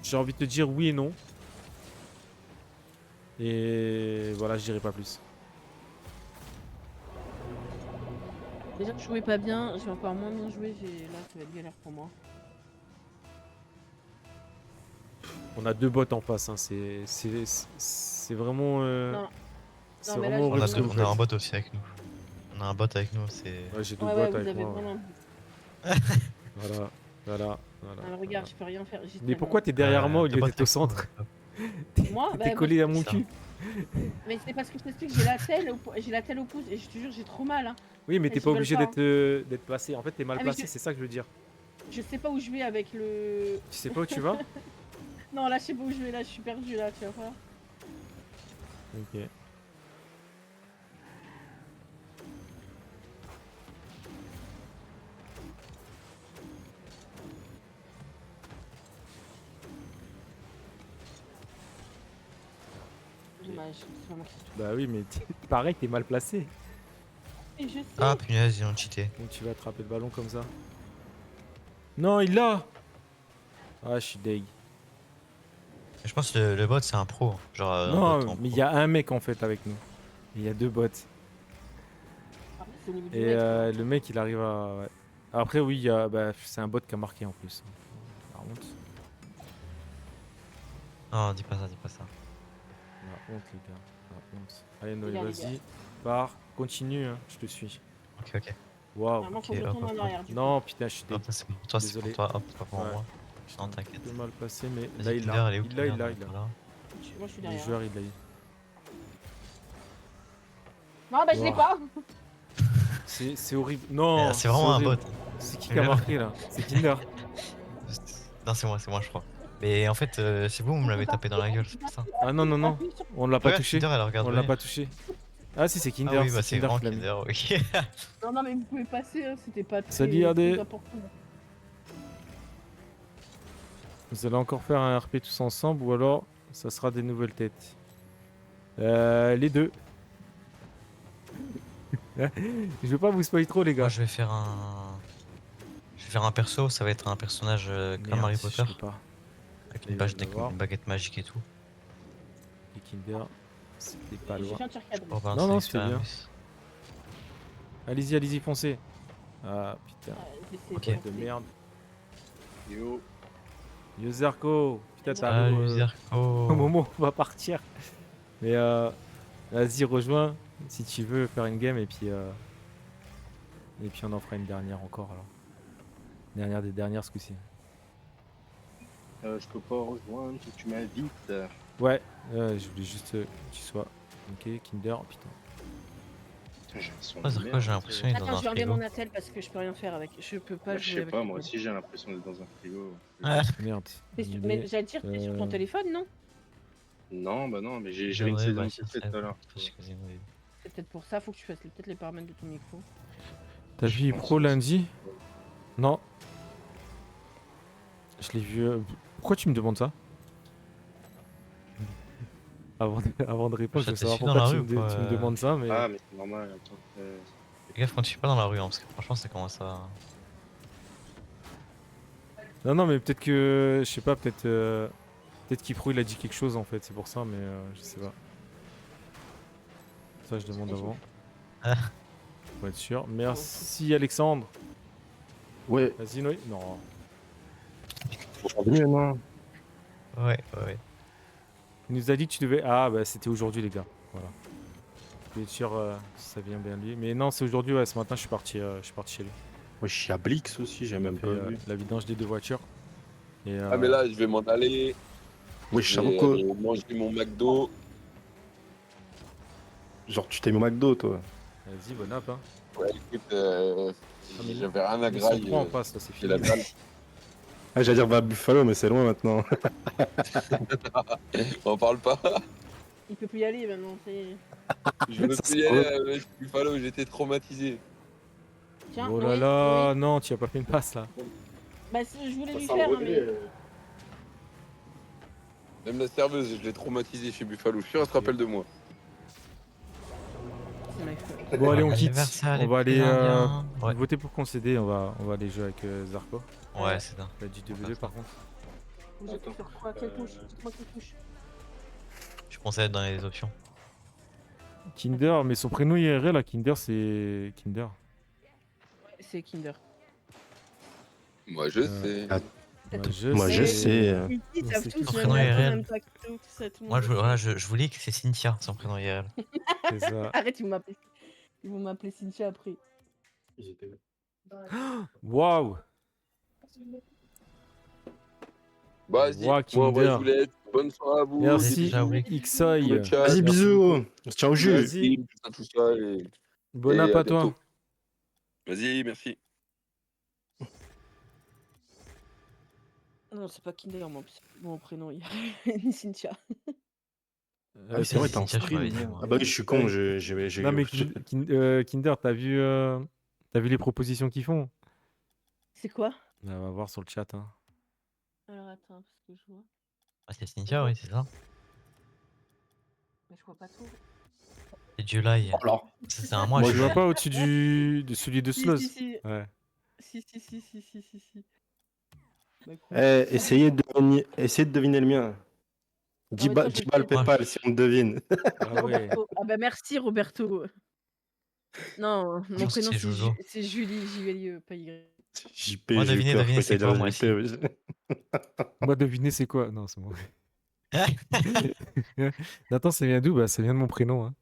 j'ai envie de te dire oui et non. Et voilà, je dirai pas plus. Déjà, je jouais pas bien, j'ai encore moins bien joué, là, ça va être galère pour moi. On a 2 bots en face, hein. C'est vraiment, Non, c'est non, mais là, vraiment je horrible On a, ce que vous on a un faites. bot aussi avec nous. On a un bot avec nous, c'est. Ouais, j'ai 2 Ouais, bots ouais, vous avec avez moi. Ouais. vraiment. Voilà, voilà, voilà. Alors, regarde, je peux rien faire. J'ai Mais tellement- pourquoi t'es derrière moi au deux lieu bots d'être au avec nous, centre? Moi, T'es bah, collé à parce mon ça. cul. Mais c'est parce que je t'explique, j'ai la telle au pouce et je te jure, j'ai trop mal. Hein. Oui, mais Et t'es je pas veux obligé pas. d'être placé. En fait, t'es mal Ah, mais placé, c'est ça que je veux dire. je sais pas où je vais avec le. Tu sais pas où tu vas? Non, là, je sais pas où je vais, là, je suis perdu là, tu vas voir. Ok. Dommage, c'est vraiment qui se Bah oui, mais pareil, t'es mal placé. Et je sais. Ah punaise, ils ont cheaté. Donc tu vas attraper le ballon comme ça. Non, il l'a! Ah, je suis deg. Je pense que le bot c'est un pro. Genre un bot Non, en mais il pro. y a un mec en fait avec nous. Il y a 2 bots. Ah, c'est au niveau du Et mec. Quoi. le mec, il arrive à. Ouais. Après, oui, il y a... bah, c'est un bot qui a marqué en plus. La honte. Non, dis pas ça, dis pas ça. La honte, les gars. La honte. Allez, Les Noé, gars, les vas-y. Pars. Continue, hein. Je te suis. Ok, ok. Waouh. Vraiment, faut ok, que je hop, retourne hop, en hop. arrière. Du coup. Non, putain, je suis deg. Hop, ça, c'est pour toi, c'est Désolé. pour toi, hop, c'est pas pour Ouais. moi. J'étais Non, un t'inquiète. peu mal passé, mais là, Vas-y, il Kinder, l'a. elle est où Il l'a, il Kinder l'a, il l'a. Voilà. Moi, je suis Les derrière. joueurs, il l'a eu. Non, bah, je l'ai Wow. pas. C'est horrible. Non, C'est vraiment un horrible. bot. C'est qui a marqué là? C'est Kinder. Non, c'est moi, je crois. Mais en fait, c'est vous me l'avez tapé dans la gueule, c'est pour ça. Ah non, non, non. Appuie sur- On l'a pas Regarde, touché. Kinder, elle regarde On l'a venir. pas touché. Ah si, c'est Ah Kinder. oui, bah C'est c'est Kinder vraiment qui l'a mis. Kinder, oui. Non, non, mais vous pouvez passer, hein, c'était pas très, Salut, regardez. très important. Vous allez encore faire un RP tous ensemble ou alors ça sera des nouvelles têtes. Les deux. Je veux pas vous spoiler trop les gars. Moi, je vais faire un perso, ça va être un personnage comme Merde, Harry je Potter, peux pas. avec Il vient de avec l'avoir. une baguette magique et tout. Les Kinder, c'était pas J'ai loin. fait un tir cadré. Pour Non, balancer non, c'était bien. l'expérience. Allez-y, allez-y, foncez. Ah putain, J'essaie Ok. de de passer. merde. Yo. Yo Zarko. Putain, t'as Salut au Zerko. moment où on va partir. Mais vas-y, rejoins si tu veux faire une game et puis on en fera une dernière encore alors. Dernière des dernières ce coup-ci. Je peux pas rejoindre, faut que tu m'invites. Ouais, je voulais juste que tu sois. Ok, Kinder, putain. Putain, j'ai un son Ah, de Zerko, merde, j'ai l'impression qu'il est Attends, dans je vais un enlever frigo. mon attel parce que je peux rien faire avec. Je peux pas Bah, je jouer sais avec. pas, le moi attel. aussi j'ai l'impression d'être dans un frigo. Ah, Merde. Mais Annulé. j'allais dire, t'es sur ton téléphone, non? Non, bah non, mais j'ai J'aimerais, une bah, saison ça tout fait tout à l'heure. C'est peut-être pour ça, faut que tu fasses peut-être les paramètres de ton micro. T'as Je vu il pense pro aussi. lundi? Non. Je l'ai vu. Pourquoi tu me demandes ça? Avant de répondre, je Ça veux te savoir suit dans pourquoi la rue ou tu quoi, me demandes ça, mais. Ah, mais c'est normal, attends. Fais gaffe quand tu suis pas dans la rue, hein, parce que franchement, ça commence à. Non, non, mais peut-être que. Je sais pas, peut-être. Peut-être qu'Ipro il a dit quelque chose en fait, c'est pour ça, mais je sais pas. Ça, je demande C'est chaud. avant. Ah. Pour être sûr. Merci Alexandre. Ouais, Vas-y Noé. Non. bienvenue, non? Ouais. Il nous a dit que tu devais. Ah bah c'était aujourd'hui les gars. Voilà. Je vais être sûr si ça vient bien de lui. Mais non, c'est aujourd'hui, ouais, ce matin je suis parti chez lui. Ouais, je suis à Blix aussi, j'ai On a même fait pas vu. la vidange des 2 voitures. Et, Ah, mais là, je vais m'en aller. Ouais, Je vais Charouko. aller manger mon McDo. Genre, tu t'es mis au McDo, toi. Vas-y, bon app hein. Ouais, écoute, Ah, mais j'avais rien à Ils sont grailler. 3 en face là, c'est J'ai fini. la dalle. Ah, j'allais dire va à Buffalo, mais c'est loin maintenant. On en parle pas. Il peut plus y aller maintenant. C'est... Je veux Ça, plus y c'est aller vrai. avec Buffalo, j'étais traumatisé. Tiens, Oh là Noé, là, Noé. non, tu as pas fait une passe là. Bah, je voulais lui faire, hein, mais... Même la serveuse, je l'ai traumatisé chez Buffalo. Je suis sûr, elle se rappelle de moi. C'est ma faute. Bon, allez, on Bon quitte. anniversaire, On les va aller petits Indiens. Ouais. voter pour concéder. On va aller jouer avec Zarko. Ouais, c'est ça. Il a dit 2v2 par contre. Vous êtes sur quoi? Quelle touche? Dites-moi quelle touche. Je pensais être dans les options. Kinder, mais son prénom IRL là, Kinder, c'est Kinder. Ouais, c'est Kinder. Moi, je sais. Ah, Moi, je sais. Ils savent c'est tous, tout. même Prénom la IRL. même tac, tout ça, tout le Moi, monde je, le voilà, sait. je voulais que c'est Cynthia, son prénom IRL. C'est ça. Arrête, ils vont m'appeler Cynthia après. Waouh! Vas-y, Ouah, moi, Kinder. je vous laisse. Bonne soirée à vous. Merci, Déjà, oui. Xoy. Le chat. Vas-y, Merci bisous. Ciao, jus. Vas-y. Tout ça. Bon Et app à à toi. bientôt. Vas-y, merci. Non, c'est pas Kinder, mon prénom, ni Cynthia. Ah oui, c'est vrai, si, t'es en Cynthia, je m'avais stream. dit, moi. Ah bah oui, je suis con, Ouais. j'ai... Non mais Kinder, t'as vu les propositions qu'ils font? C'est quoi? On va voir sur le chat. Hein. Alors attends, parce que je vois. Ah, c'est Cynthia, oui, c'est ça. Mais je vois pas tout. C'est July. Alors, Ça, c'est un mois, Moi, Moi, je July. vois pas au-dessus de celui de Si, Sloz. si. Ouais. Si. Bah, cool. essayez de deviner le mien. 10 mais toi, je 10 le balles sais. PayPal si on te devine. Ah ouais. Roberto. Ah bah merci Roberto. Non, mon pense que prénom c'est Jojo. c'est Julie, J-U-L-I-E, pas Y. JP, Moi, j'ai eu peur, devinez, je c'est croyais quoi, t'allais moi dire aussi. JP. Moi, deviner, c'est quoi? Non, c'est bon. Nathan, ça vient d'où? Bah, ça vient de mon prénom. Hein.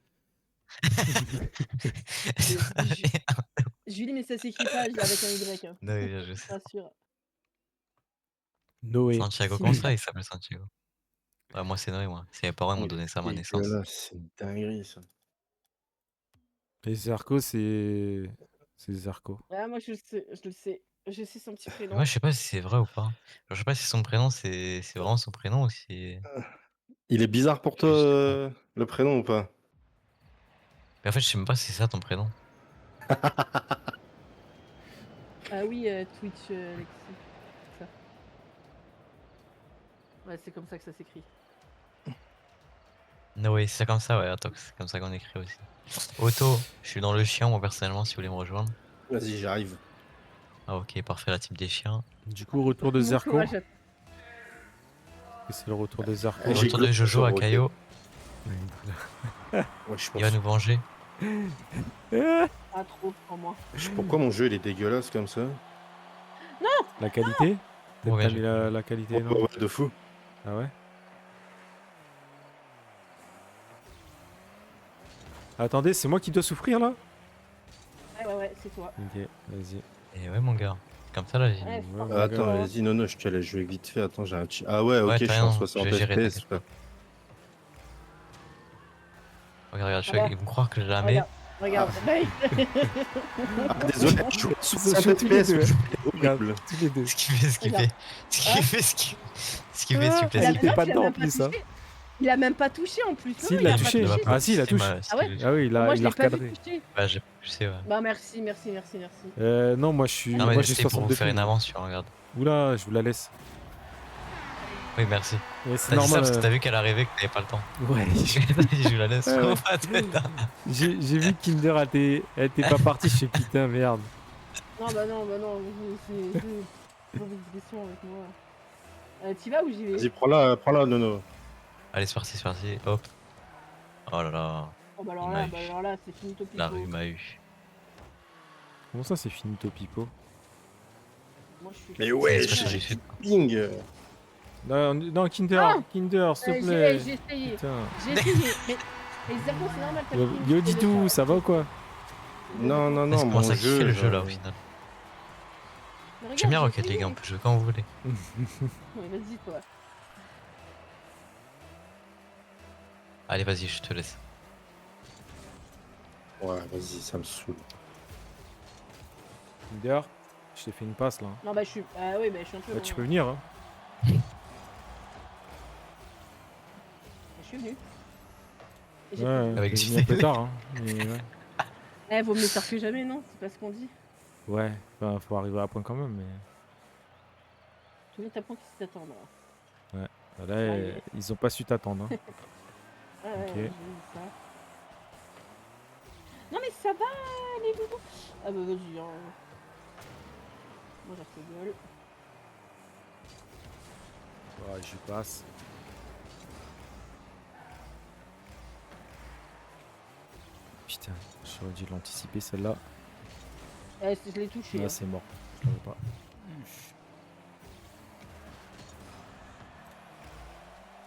Julie, mais ça s'écrit pas avec un Y. Hein. Non, oui, je sais. Pas sûr. Noé. Santiago, Si. comment ça, il s'appelle Santiago? Ouais, moi, c'est Noé, moi. C'est mes parents, ils m'ont donné ça à ma naissance. C'est une dinguerie, ça. Et Zarko, c'est Zarko. Ah, moi je le sais. Je sais son petit prénom. Moi, je sais pas si c'est vrai ou pas. Genre, je sais pas si son prénom, c'est vraiment son prénom ou si... Il est bizarre pour toi, Je sais pas. le prénom ou pas? Mais en fait, je sais même pas si c'est ça ton prénom. Ah oui, Twitch, Alexis. Ça. Ouais, c'est comme ça que ça s'écrit. Noé, c'est comme ça, ouais, attends, c'est comme ça qu'on écrit aussi. Auto, je suis dans le chien, moi, personnellement, si vous voulez me rejoindre. Vas-y, j'arrive. Ah, ok, parfait, la type des chiens. Du coup, retour de Bon Zarko. courage à- C'est le retour de Zarko. Ah, j'ai Retour de glissé Jojo sur à Auto. Caillot, Ouais, je il va pense. nous venger. Ah, trop pour moi. Je sais pourquoi mon jeu il est dégueulasse comme ça. La qualité? Bon, T'as bien mis joué. la qualité, Ouais, non? ouais, de fou. Ah ouais? Attendez, c'est moi qui dois souffrir là? Ouais, c'est toi. Ok, vas-y. Et ouais, mon gars, comme ça, là, j'ai... Ouais, Ouais, force mon Attends, gars. vas-y, non, je te laisse jouer vite fait. Attends, j'ai un petit. Ah ouais, ok, Ouais, je t'as suis en raison, 60 je vais gérer, FPS. t'inquiète frère. Regarde, Regarde. ils vont croire que je la mets. Regarde. Bye. Ah, désolé, je joue à Ils 60 sont tous les FPS, deux, c'est Regarde, horrible. tous les deux. Ce qu'il fait, ce qu'il Regarde. fait. Ce qu'il fait, ce qu'il fait, s'il vous plaît, Il a s'il Il vous était plaît. pas il a dedans en même pas plus, hein. touché. Il a même pas touché en plus. Si, Non, il l'a a pas touché. touché. Ah si, il a touché. Ah ouais Ah oui, Moi, je il l'ai a pas vu recadré. toucher. Bah, je sais, ouais. Bah, merci. Non, moi je suis. Non, mais Moi j'ai c'est pour vous 62 faire une piles. avance, tu vois, regarde. Oula, je vous la laisse. Oui, merci. Ouais, c'est T'as dit ça normal. parce que t'as vu qu'elle arrivait, que t'avais pas le temps. Ouais. Je la laisse. Ouais. Faut pas te mettre là. J'ai vu que Kinder elle était pas partie. Je fais putain, merde. Non, bah non. C'est pas une question avec moi. T'y vas ou j'y vais? Vas-y, prends-la, Nono. Allez, c'est parti, c'est parti. Hop. Oh là là. Oh bah Il alors m'a là, eu. bah alors là, c'est finito La pico. rue m'a eu. Comment ça, c'est finito pico? Moi, je suis. Mais C'est ouais, ce que j'ai j'ai fait. ping. Non, non, Kinder, Ah Kinder, s'il te J'ai plaît. j'ai essayé. Putain. J'ai essayé. Mais Zergo, c'est normal, t'as pris une Yo, petite Didou, élection. ça va ou quoi? Non, non, Est-ce non, qu'on mon commence à kiffer le jeu là genre, au final? Mais J'aime regarde, bien j'ai Rocket League essayé. un peu, je veux quand vous voulez. Ouais, vas-y, toi. Allez, vas-y, je te laisse. Ouais, vas-y, ça me saoule. Kinder, je t'ai fait une passe là. Non, bah, je suis. Ah oui, bah, je suis un peu. Bah, loin, tu peux hein. venir, hein. Je suis venu. Et j'ai Ouais, plus tu vu. Avec peux JCD. venir plus tard, hein. Mais ouais. Eh, vaut mieux tard que jamais, non? C'est pas ce qu'on dit. Ouais, enfin, faut arriver à point quand même, mais. Tu viens t'apprendre qu'ils s'attendent. Bah là, Ouais. ils ont pas su t'attendre, hein. Ouais, Ok. j'ai vu ça. Non, mais ça va, les loulous. Ah bah, vas-y, hein. Moi, je rigole. Ouais, je passe. Putain, j'aurais dû l'anticiper celle-là. Eh, je l'ai touché. Là, Hein. c'est mort. Je l'avais pas.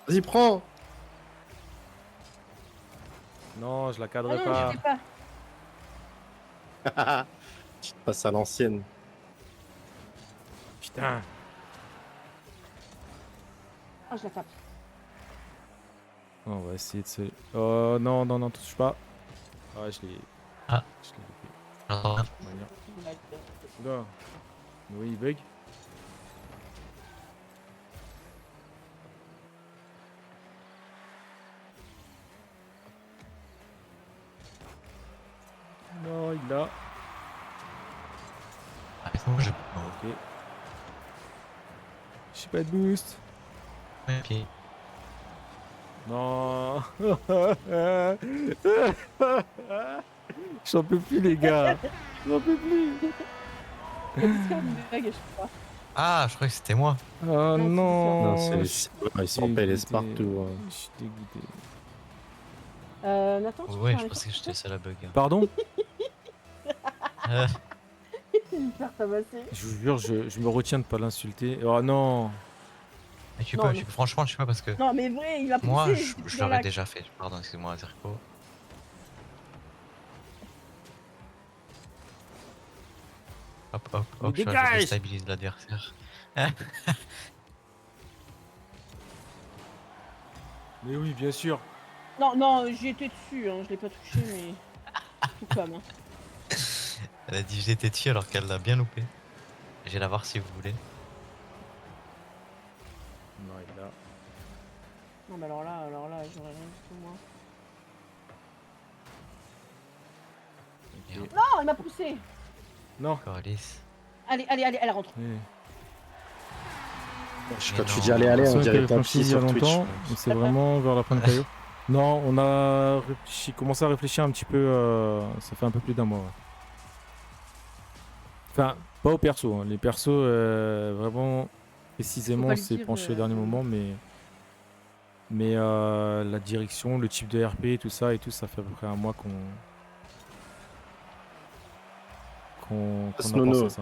Vas-y, prends. Non, je la Ah cadrerai non, pas. je sais pas. Tu te passes à l'ancienne. Putain. Ah, je la tape. On va essayer de se. Oh non, non, non, touche pas. Ah, je l'ai. Ah. Je l'ai loupé. J'entends rien. De manière. Oula. Oui, il bug. Non, il l'a. Ah, mais moi, je. Ok. J'ai pas de boost. Ok. Non. J'en peux plus, les gars. J'en peux plus. Il y a Discord qui bug, je crois. Ah, je croyais que c'était moi. Oh Non, non. Non, c'est les je suis ils sont PLS dégoûté. partout. hein. Je suis dégoûté. Nathan, tu peux Ouais, faire je un pensais que j'étais seul à bug. Pardon? Euh, hyper tabassé. Je vous jure, je me retiens de pas l'insulter. Oh non. mais tu Non, peux, non. tu peux, franchement, tu peux parce que Non, mais vrai, il va moi, pousser. je, c'est je dans l'aurais l'axe. déjà fait. Pardon, excuse-moi, Zerko. Hop, hop, Mais hop, je dégage! déstabilise l'adversaire. Mais oui, bien sûr. Non, non, j'y étais dessus, hein. Je l'ai pas touché, mais. Tout comme, hein. Elle a dit j'étais dessus alors qu'elle l'a bien loupé. J'ai la voir si vous voulez. Non, il l'a. Non, mais alors là, j'aurais rien du tout, moi. Ok. Non, il m'a poussé. Non. Encore Alice. Allez, allez, allez, elle rentre. Eh. Quand Mais tu non. dis allez, Personne on qui dirait avait ta franchi psy il y a sur Twitch. longtemps, mais c'est vraiment vers la fin de Caillou. Non, on a commencé à réfléchir un petit peu, ça fait un peu plus d'un mois. Ouais. Enfin, pas aux persos, hein. Les persos, vraiment, précisément, Faut pas on le s'est dire, penché au dernier moment, mais la direction, le type de RP, tout ça et tout, ça fait à peu près un mois qu'on a Nono. pensé à ça.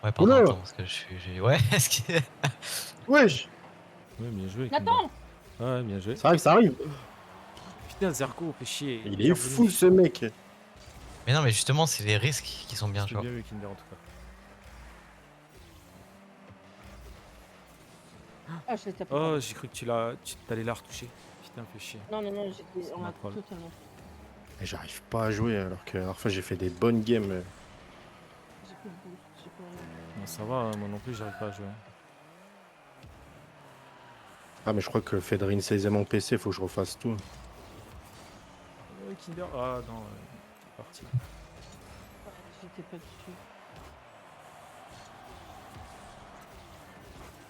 Ouais, pardon, Oula. attends, parce que Ouais, est-ce que. Wesh, Ouais, bien joué. Nathan. Ouais, bien joué. c'est vrai que ça arrive. Putain, Zerko, fais chier. Il est fou ce mec. Mais non, mais justement, c'est les risques qui sont bien, tu C'était vois. bien vu Kinder en tout cas. Ah, je l'ai tapé. Oh, pardon. j'ai cru que tu t'allais la retoucher. Putain, fais chier. Non, non, non, j'étais. On m'a a troll. totalement. Et j'arrive pas à jouer alors que la dernière fois j'ai fait des bonnes games. J'ai plus de boost. J'ai plus rien. Non, ça va, hein, moi non plus, j'arrive pas à jouer. Ah mais je crois que Fedrine 16 mon PC, faut que je refasse tout. Kinder. Ah non, c'est parti. J'étais pas dessus.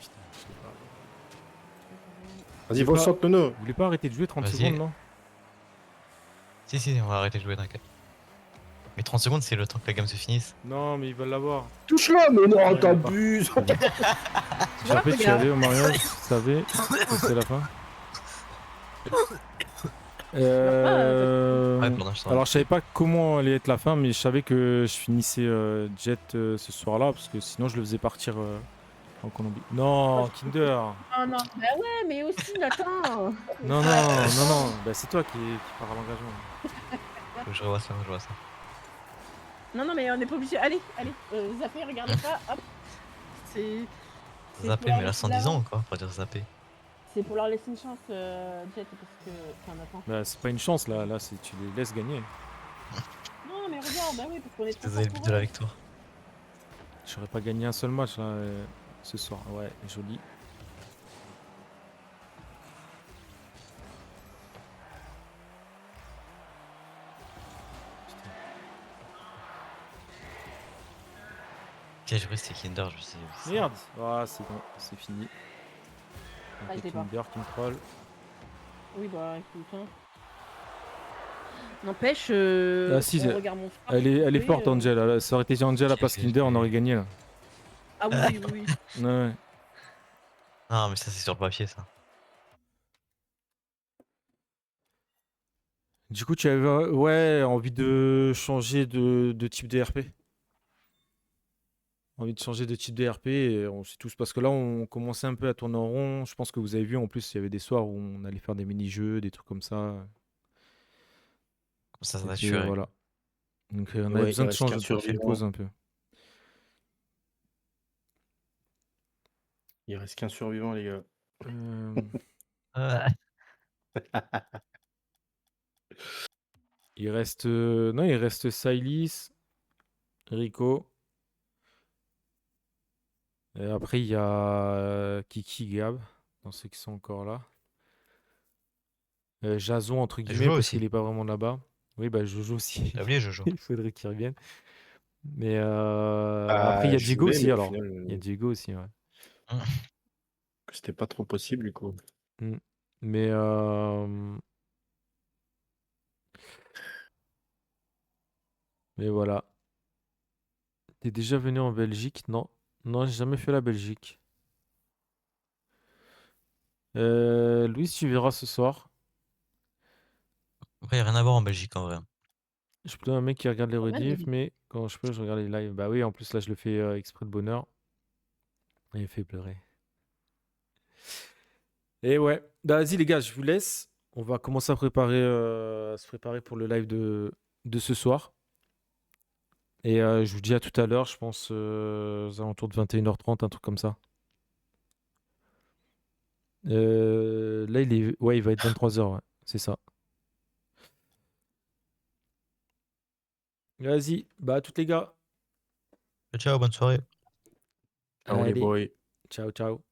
Putain, je l'ai pas. Vas-y, C'est va pas- saute Nono. Vous voulez pas arrêter de jouer 30 Vas-y. secondes, non? Si, si, on va arrêter de jouer, t'inquiète. Mais 30 secondes, c'est le temps que la gamme se finisse. Non, mais ils veulent l'avoir. Touche-la, mais non, Ouais, t'abuses. Je rappelle, tu es allé au mariage, tu savais que c'est la fin. Ouais, pardon, je t'en Alors, je savais pas comment allait être la fin, mais je savais que je finissais Jet ce soir-là, parce que sinon je le faisais partir en Colombie. Non, Kinder. Ah non, bah ouais, mais aussi, Nathan. Non, non. Bah, c'est toi qui pars à l'engagement. Je revois ça, je vois ça. Non, non, mais on n'est pas obligé. Allez, zappez, regardez pas. Hop. C'est Zapper, pour mais là, leur 110 laisser ans ou quoi pour dire zapper? C'est pour leur laisser une chance, Jet, parce que. Enfin, Nathan. Bah, c'est pas une chance là, c'est tu les laisses gagner. Non, mais regarde, bah oui, parce qu'on est trop Désolé, fort le but pour de la eux. victoire. J'aurais pas gagné un seul match là ce soir. Ouais, joli. Quel joueur c'est Kinder, je sais. Merde. Ah, c'est bon, c'est fini. Ah, Un je peu sais pas. Kinder qui me troll. Oui, bah écoute. Hein. N'empêche, Ah, si, on regarde mon frère. elle est jouer, forte, Angel. Ça aurait été Angel à place Kinder, on aurait gagné là. Ah oui, oui, oui. Ouais. Non, mais ça, c'est sur le papier, ça. Du coup, tu avais ouais, envie de changer de type de RP. Envie de changer de type de RP, et on sait tous parce que là, on commençait un peu à tourner en rond. Je pense que vous avez vu, en plus, il y avait des soirs où on allait faire des mini-jeux, des trucs comme ça. Comme ça va C'était, tuer. voilà. Donc, on avait Ouais, besoin il de reste changer, qu'un de faire une survivant. pause un peu. Il reste qu'un survivant, les gars. Il reste, non, il reste Silis, Rico. Et après, il y a Kiki, Gab, dans ceux qui sont encore là. Jason, entre guillemets, Jojo parce aussi. qu'il est pas vraiment là-bas. Oui, bah Jojo aussi. T'as oublié Jojo. Il faudrait qu'il revienne. Mais après, il y a Je Diego voulais, aussi, mais au alors. final, Il y a Diego aussi, ouais. c'était pas trop possible, du coup. Mm. Mais voilà. T'es déjà venu en Belgique? Non. Non, j'ai jamais fait la Belgique. Louis, tu verras ce soir. Après, y a rien à voir en Belgique, en vrai. Je suis plutôt un mec qui regarde les Quand même, rediffs, mais quand je peux, je regarde les lives. Bah oui, en plus, là, je le fais exprès de bonheur. Et il fait pleurer. Et ouais. Bah, vas-y, les gars, je vous laisse. On va commencer à se préparer pour le live de ce soir. Et je vous dis à tout à l'heure, je pense aux alentours de 21h30, un truc comme ça. Là, ouais, il va être 23h, ouais, c'est ça. Vas-y, bah à toutes les gars. Ciao, bonne soirée. Ciao, les Allez, boys. ciao, ciao.